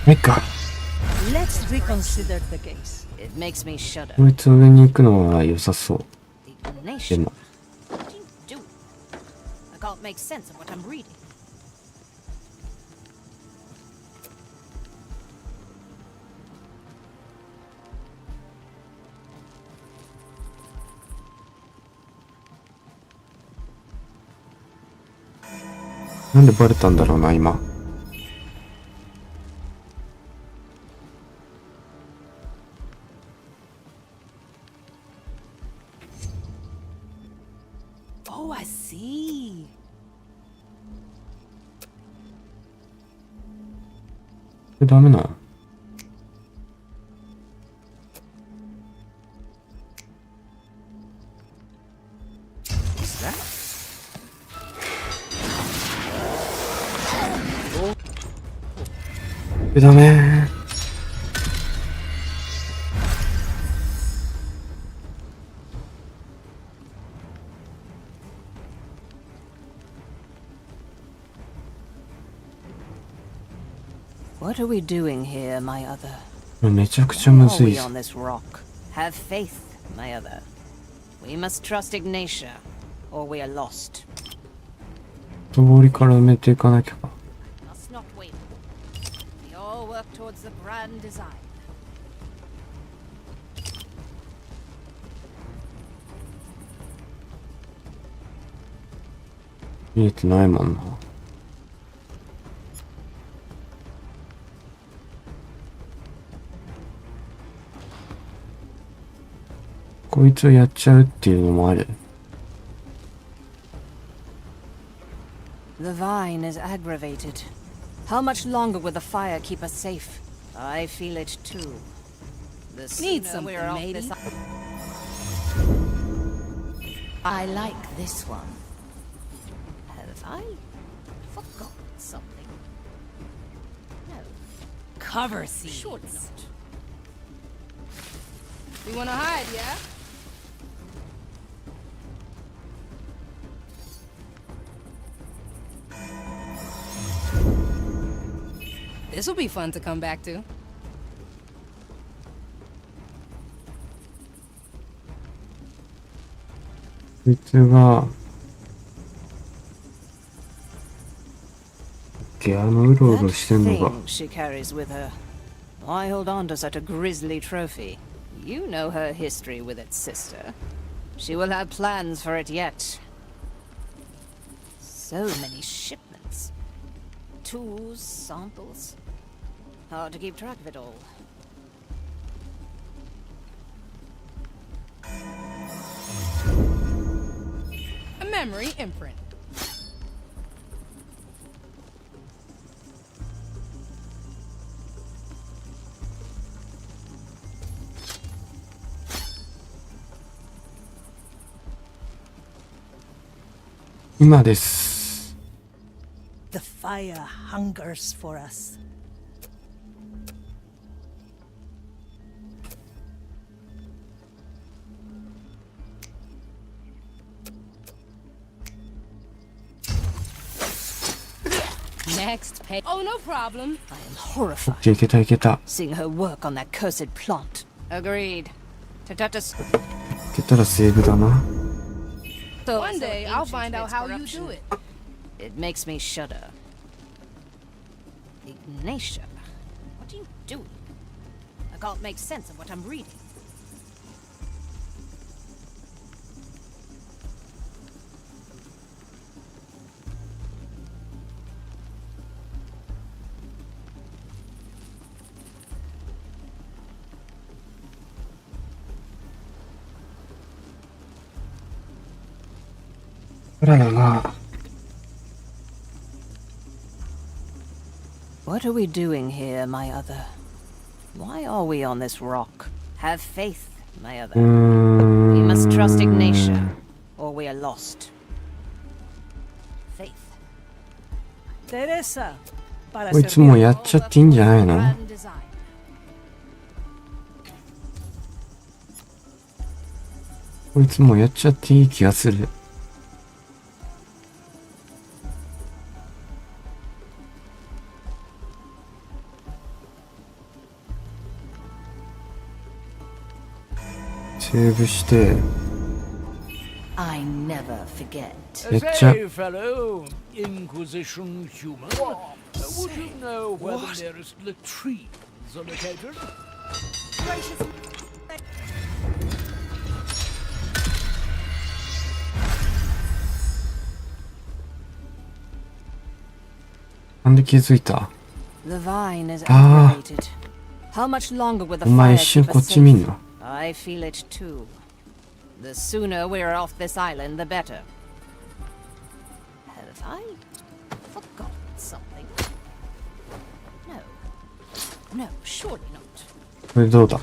いいか。 Let's reconsider the case. It makes me shudder. こいつ上に行くのは良さそう。で Ignatia, も、 what are you doing? I can't make sense of what I'm reading.「なんでバレたんだろうな今。 Oh, I see. これダメなの？ Is that? これダメ。What are we doing here, my other? めちゃくちゃむ Are ずい we ぞ。 on this rock? Have faith, my other. We must trust Ignatia, or we are lost. 通りから埋めていかなきゃか。 Must not wait. We all work towards the grand design. 見えてないもんな。こいつをやっちゃうっていうのもある。 The vine is aggravated. How much longer will the fire keep us safe? I feel it too. The Need sooner something, we're off matey. this I like this one. Have I forgotten something? No. Cover seeds. Surely not. We wanna hide, yeah? This will be fun to come back to. こいつが、うろうろしてんのが。 Thing she carries with her. Why hold on to such a grisly trophy? You know her history with its sister. She will have plans for it yet. So many shipments. Tools, samples. Hard to keep track of it all. A memory imprint. Ima です。 The fire hungers for us. Next page. Oh, no problem. I am horrified いけたいけた。 seeing her work on that cursed plant. Agreed. Tatatus. いけたらセーブだな。 One day, I'll find out how you do it. It makes me shudder. Ignatia, what are you doing? I can't make sense of what I'm reading. What are we doing here, my other? Why are we on this rock? Have faith, my other. We must trust Ignatia, or we are lost. Faith. Teresa, para こいつもやっちゃっていいんじゃないの？ Grand design. こいつもやっちゃっていい気がする。セーブして。 I never forget. Say, fellow Inquisition human, would you know where the nearest latrines are located? Gracious. なんで気づいた？ The vine is あ aggravated. How much longer will the あ、お前 fire 一瞬 keep こっ us ち見ん safe? の？ I feel it too. The sooner we're off this island, the better. Have I forgotten something? No. No, surely not. これどうだ？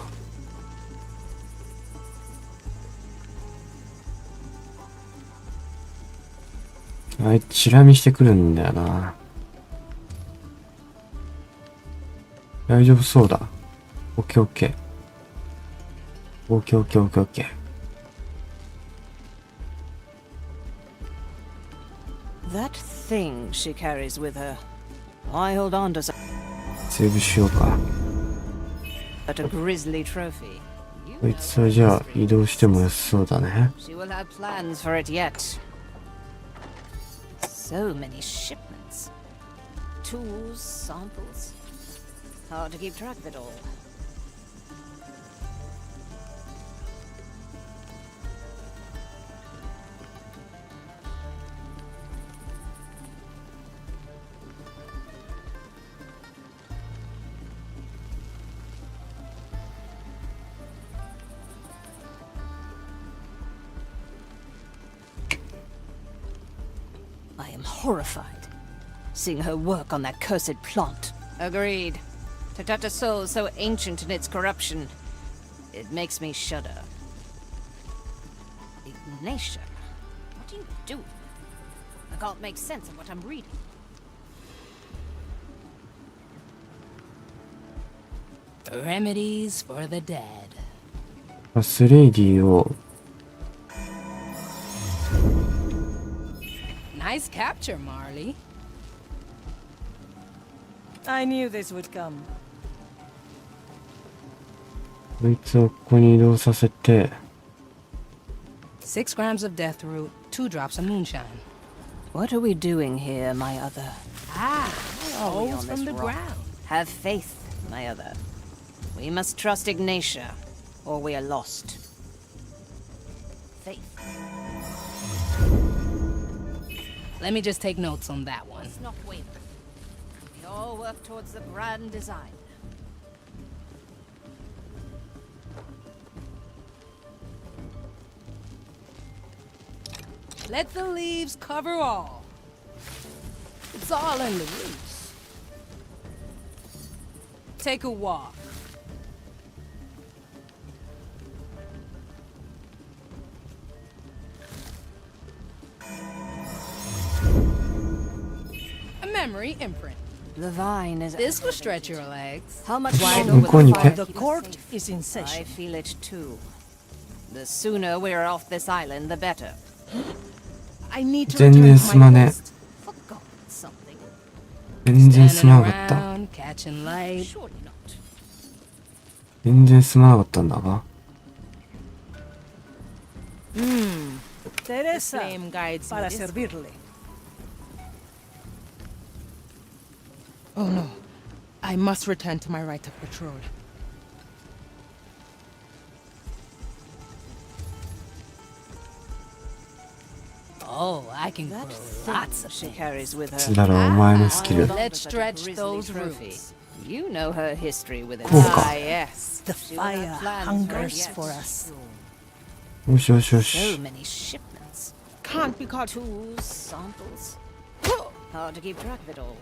あいつチラ見してくるんだよな。大丈夫そうだ。オッケーオッケー。オッケーオッケーオッケーオッケー。 That thing she carries with her. Why hold on to セーブしようか。 But a grisly trophy. こいつはじゃあ移動しても良さそうだね。 She will have plans for it yet. So many shipments. Tools, samples. Hard to keep track of it all. I am horrified, seeing her work on that cursed plant. Agreed. To touch a soul so ancient in its corruption, it makes me shudder. Ignatia, what do you do? I can't make sense of what I'm reading. Remedies for the dead. バスレイディを Nice capture, Marley. I knew this would come. こいつをここに移動させて、 6 grams of death root, 2 drops of moonshine. What are we doing here, my other? Ah, Why are we souls on from this the rock? ground. Have faith, my other. We must trust Ignatia, or we are lost. Faith. Let me just take notes on that one. Let's not waver. We all work towards the grand design. Let the leaves cover all. It's all in the roots. Take a walk. A memory imprint. The vine is. This will stretch your legs. How much Wide longer open. will the fire The keep us court safe? is in I session. feel it too. The sooner we're off this island, the better. I need to 全然 return 進 to ま my ね post. Forgot something. 全然進 Standing まなかった。 around, catching light. Surely not. 全然進まなかったんだが。 Teresa, Flame guides para me this servirle. Oh no. I must return to my right of patrol. Oh, I can grow lots of She things. carries with いつ her. だろう、お前のスキル。 Let's stretch Grisly those trophy. roots. You know her history with it. こうか。 yes. The She will have fire plans hungers yet. for us. よしよしよ So し。 many shipments. Can't be caught. Tools, samples. Hard to keep track of it all.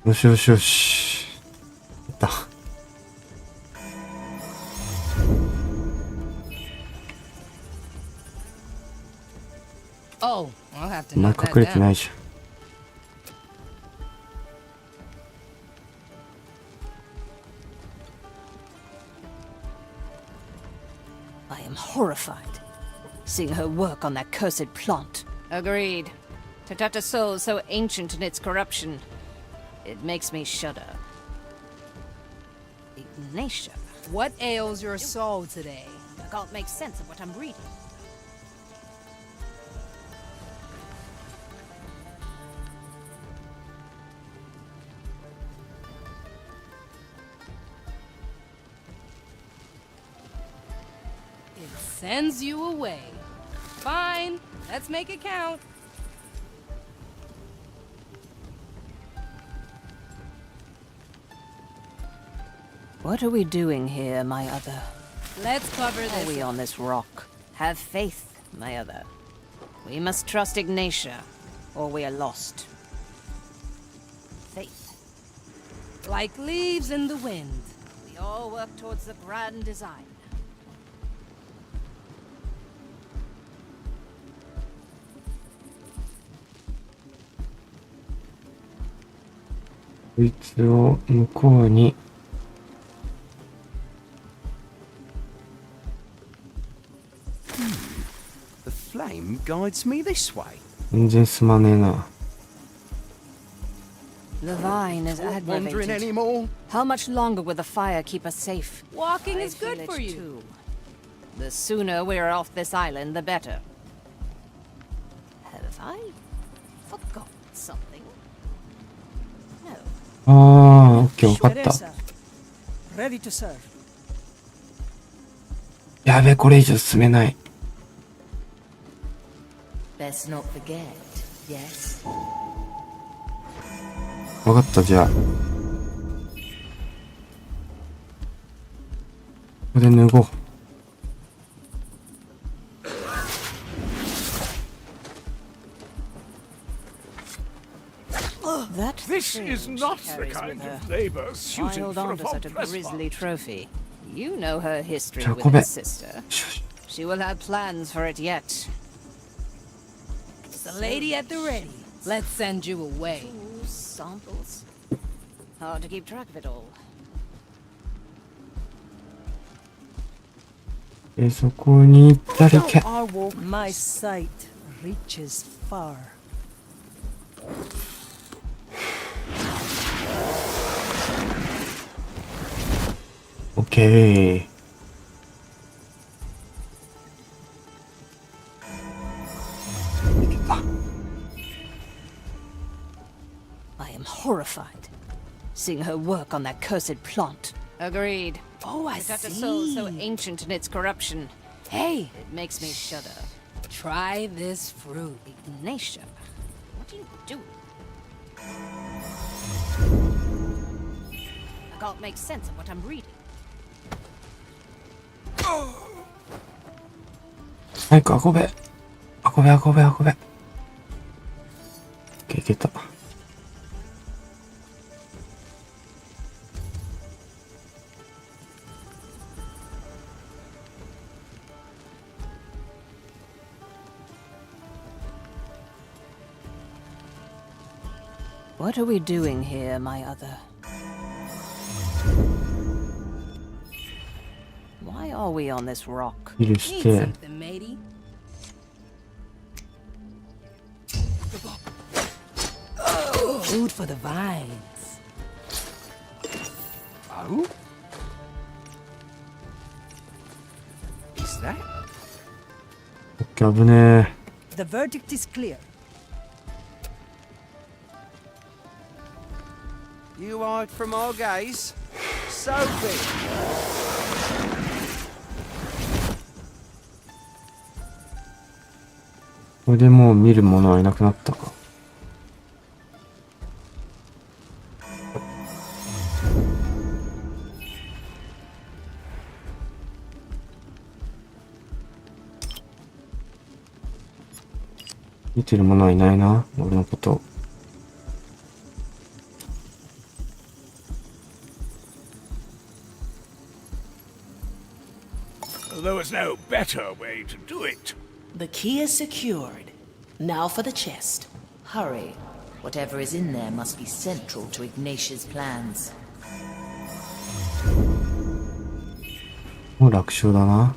よしよしよし。やった。 Oh, I'll have to お前 note 隠れ that てな down. いじゃん。 I am horrified, seeing her work on that cursed plant. Agreed. To touch a soul so ancient in its corruption, it makes me shudder. Ignatia. What ails your soul today? I can't make sense of what I'm reading. It sends you away. Fine, let's make it count. What are we doing here, my other? Let's cover Are this. we on this rock? Have faith, my other. We must trust Ignatia, or we are lost. Faith. Like leaves in the wind. We all work towards the grand design. こいつを向こうに The flame guides me this way. 全然進まねえな。 The vine is Wandering aggravated. anymore? How much longer will the fire keep us safe? Walking I is good feel for it you. too. The sooner we're off this island, the better. Have I forgotten something? No. ああ、オッケー、わかっ Sure た is, sir. Ready to serve. やべ、これ以上進めない。 Best not forget, yes? わかった、じゃあ。ここで脱ごう。 That This is not the carries kind with her. of labor Why suited hold for a on to such a Von grisly trophy? You know her history with Jacobe. her sister. She will have plans for it yet. The lady at the ready. Let's send you away. Ooh, samples. Hard to keep track of it all. そこに行ったりけ。 our walk, my sight reaches far. OK。 I am horrified. Seeing her work on that cursed plant. Agreed. Oh, I Got a see. soul so ancient in its corruption. Hey, It makes me shudder. try this fruit. Ignatia, what are you doing? I can't make sense of what I'm reading. 早く運べ。運べ、運べ、運べ。OK、いけた。 What are we doing here, my other? Why are we on this rock? 許 Need して。 something, matey. Food for the vines. Oh? Is that? OK、危ねえ。 The verdict is clear. You hide from our gaze? So be it. これでもう見る者はいなくなったか。見てる者はいないな、俺のことを。 There was no better way to do it. The key is secured. Now for the chest. Hurry. Whatever is in there must be central to Ignatia's plans. もう楽勝だな。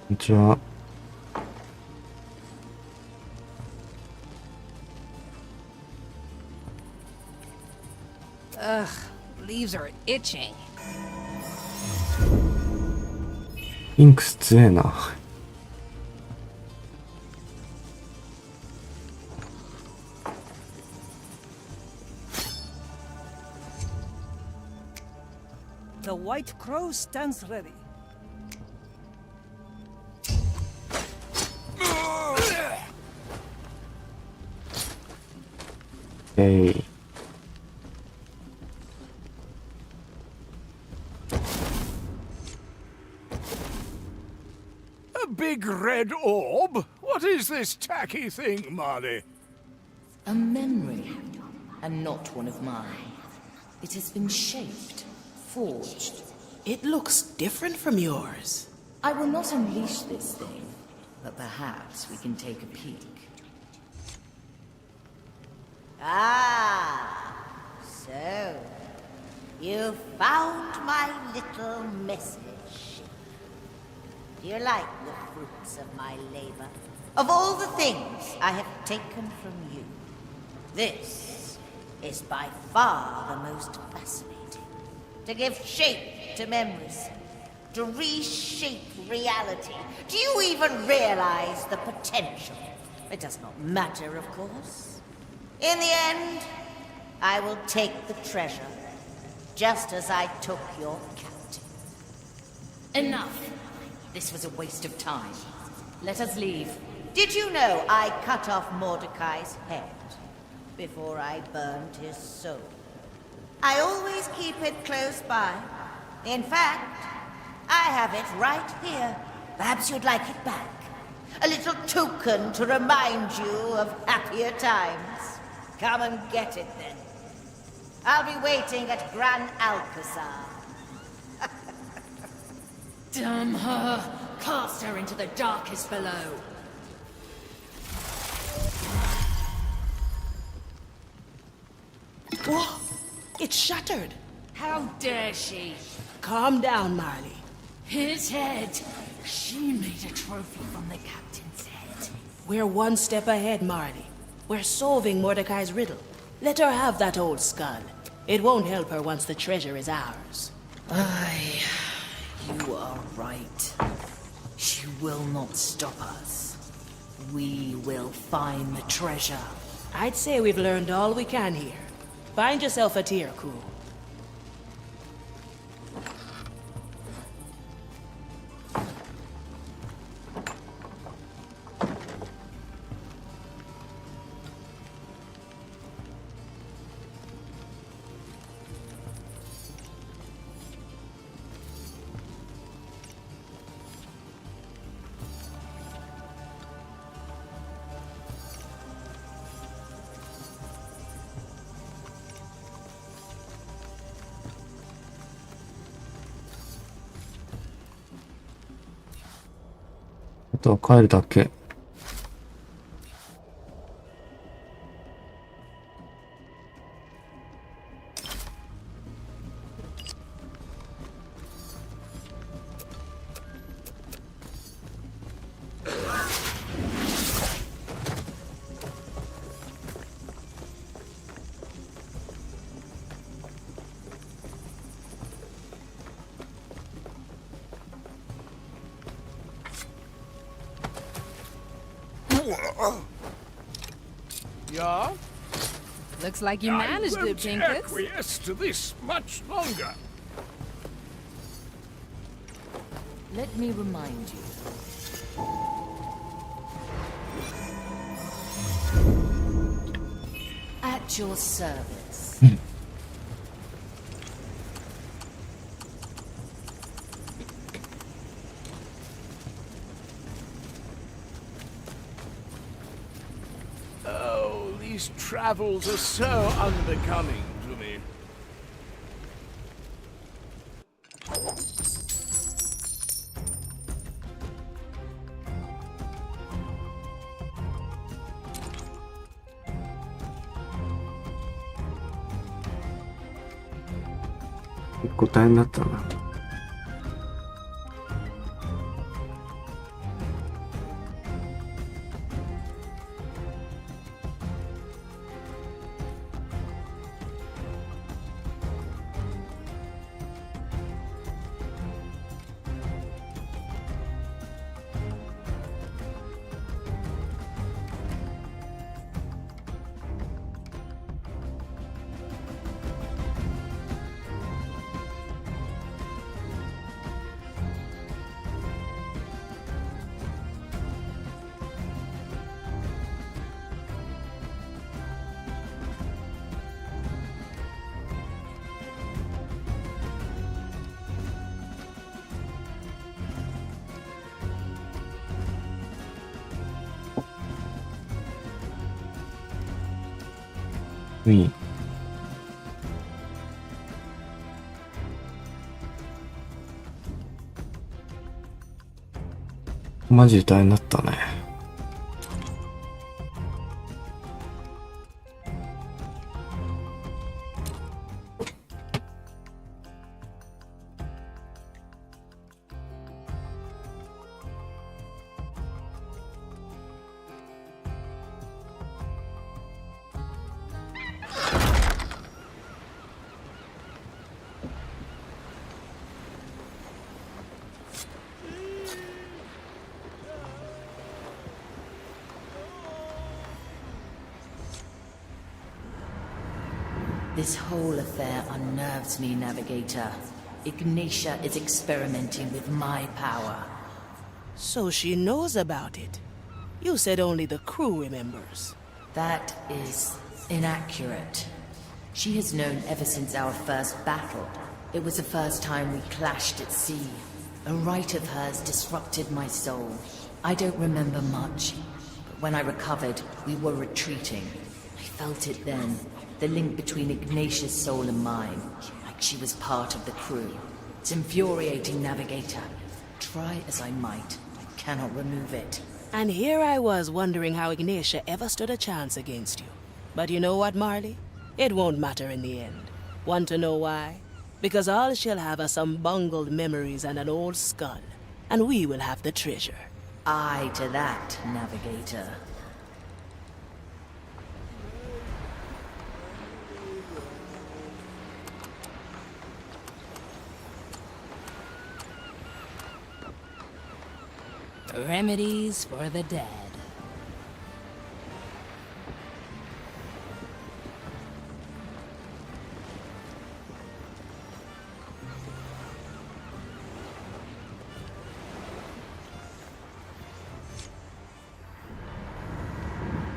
こんにちは。 Ugh, leaves are itching. インクス強えな。 The White Crow stands ready. OK。 A big red orb? What is this tacky thing, Marley? A memory, and not one of mine. It has been shaped, forged. It looks different from yours. I will not unleash this thing, but perhaps we can take a peek. Ah, so you found my little message. Do you like the fruits of my labor? Of all the things I have taken from you, this is by far the most fascinating. To give shape to memories, to reshape reality. Do you even realize the potential? It does not matter, of course. In the end, I will take the treasure, just as I took your captain. Enough! This was a waste of time. Let us leave. Did you know I cut off Mordecai's head before I burned his soul? I always keep it close by. In fact, I have it right here. Perhaps you'd like it back. A little token to remind you of happier times. Come and get it then. I'll be waiting at Gran Alcazar. Damn her! Cast her into the darkest below. Whoa! It's shattered. How dare she? Calm down, Marley. His head. She made a trophy from the captain's head. We're one step ahead, Marley. We're solving Mordecai's riddle. Let her have that old skull. It won't help her once the treasure is ours. Aye, you are right. She will not stop us. We will find the treasure. I'd say we've learned all we can here. Find yourself a tier, Cool.あとは帰るだけ。Yeah? Looks like you managed I it, won't Pinkett. acquiesce to this much longer. Let me remind you. At your service. Oh, these travels are so unbecoming to me.結構大変だったな。いい。マジで大変だったね。This whole affair unnerves me, Navigator. Ignatia is experimenting with my power. So she knows about it. You said only the crew remembers. That is inaccurate. She has known ever since our first battle. It was the first time we clashed at sea. A rite of hers disrupted my soul. I don't remember much, but when I recovered, we were retreating. I felt it then. The link between Ignatia's soul and mine, like she was part of the crew. It's infuriating, Navigator. Try as I might, I cannot remove it. And here I was wondering how Ignatia ever stood a chance against you. But you know what, Marley? It won't matter in the end. Want to know why? Because all she'll have are some bungled memories and an old skull. And we will have the treasure. Aye to that, Navigator. Remedies for the dead.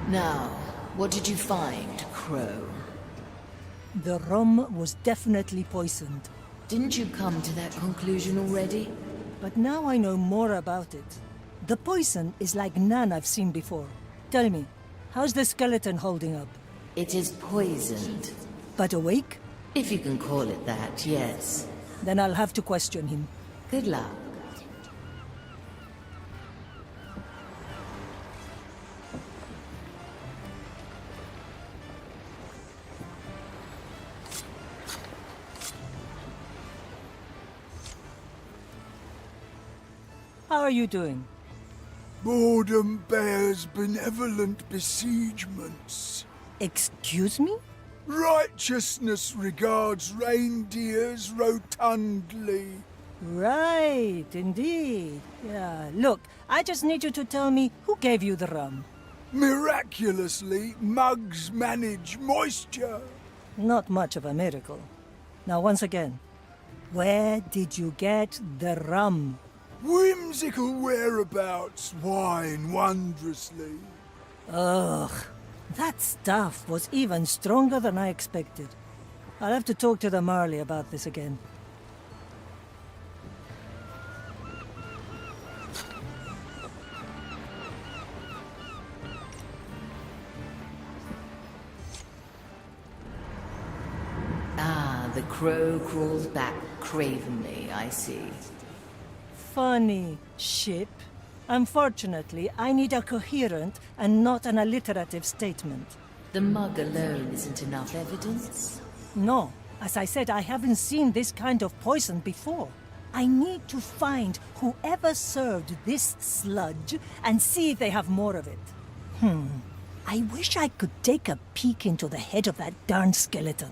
Now, what did you find, Crow? The rum was definitely poisoned. Didn't you come to that conclusion already? But now I know more about it. The poison is like none I've seen before. Tell me, how's the skeleton holding up? It is poisoned. But awake? If you can call it that, yes. Then I'll have to question him. Good luck. How are you doing? Boredom bears benevolent besiegements. Excuse me? Righteousness regards reindeers rotundly. Right, indeed. Yeah, look, I just need you to tell me who gave you the rum. Miraculously, mugs manage moisture. Not much of a miracle. Now, once again, where did you get the rum? Whimsical whereabouts whine wondrously. Ugh, that stuff was even stronger than I expected. I'll have to talk to the Marley about this again. Ah, the crow crawls back cravenly, I see. Funny, ship. Unfortunately, I need a coherent and not an alliterative statement. The mug alone isn't enough evidence? No. As I said, I haven't seen this kind of poison before. I need to find whoever served this sludge and see if they have more of it. I wish I could take a peek into the head of that darn skeleton.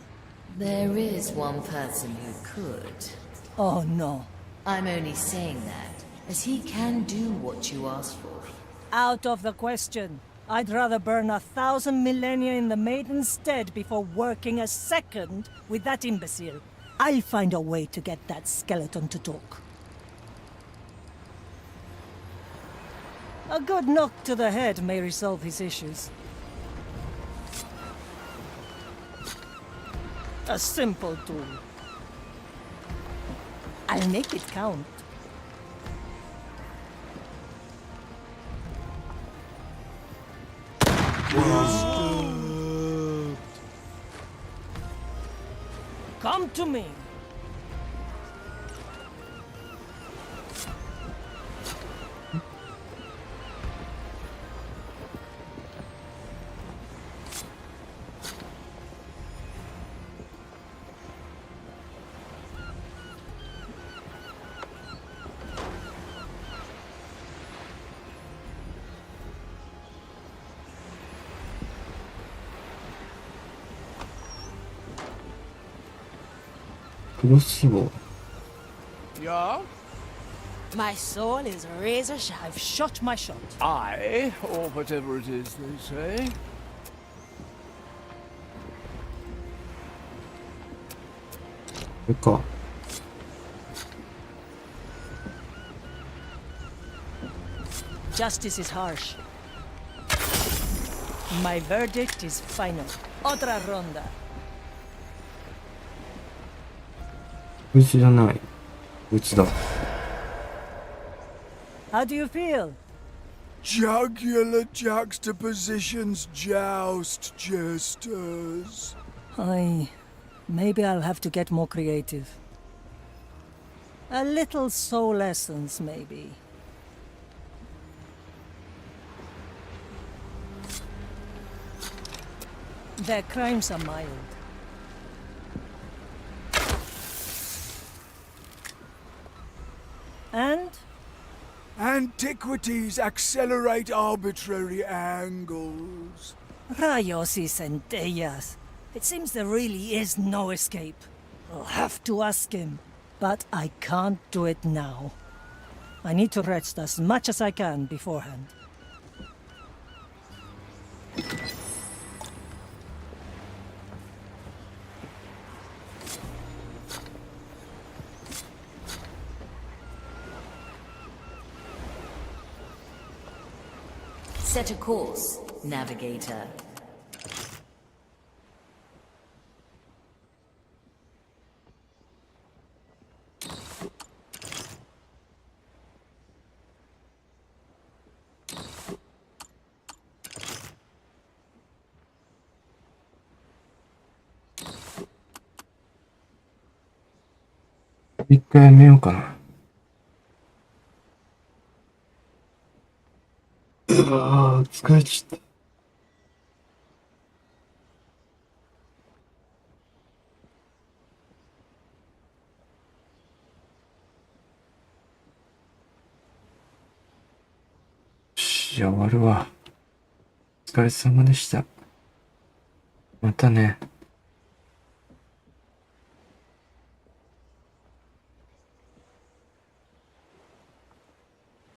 There is one person who could. Oh, no. I'm only saying that, as he can do what you asked for. Out of the question. I'd rather burn 1,000 millennia in the Maiden's stead before working a second with that imbecile. I'll find a way to get that skeleton to talk. A good knock to the head may resolve his issues. A simple tool. I'll make it count. Come to me. クロスボウ。 Yeah? My soul is razor sharp. I've shot my shot. Aye, or whatever it is they say. これか。Justice is harsh. My verdict is final. Otra ronda. こいつじゃない。こいつだ。 How do you feel? Jugular juxtapositions joust, jesters. Maybe I'll have to get more creative. A little soul essence, maybe. Their crimes are mild. And? Antiquities accelerate arbitrary angles. Rayos y centellas. It seems there really is no escape. I'll have to ask him. But I can't do it now. I need to rest as much as I can beforehand. Set a course, navigator. 一回やめようかな。疲れちゃった。じゃあ終わるわ。お疲れ様でした。またね。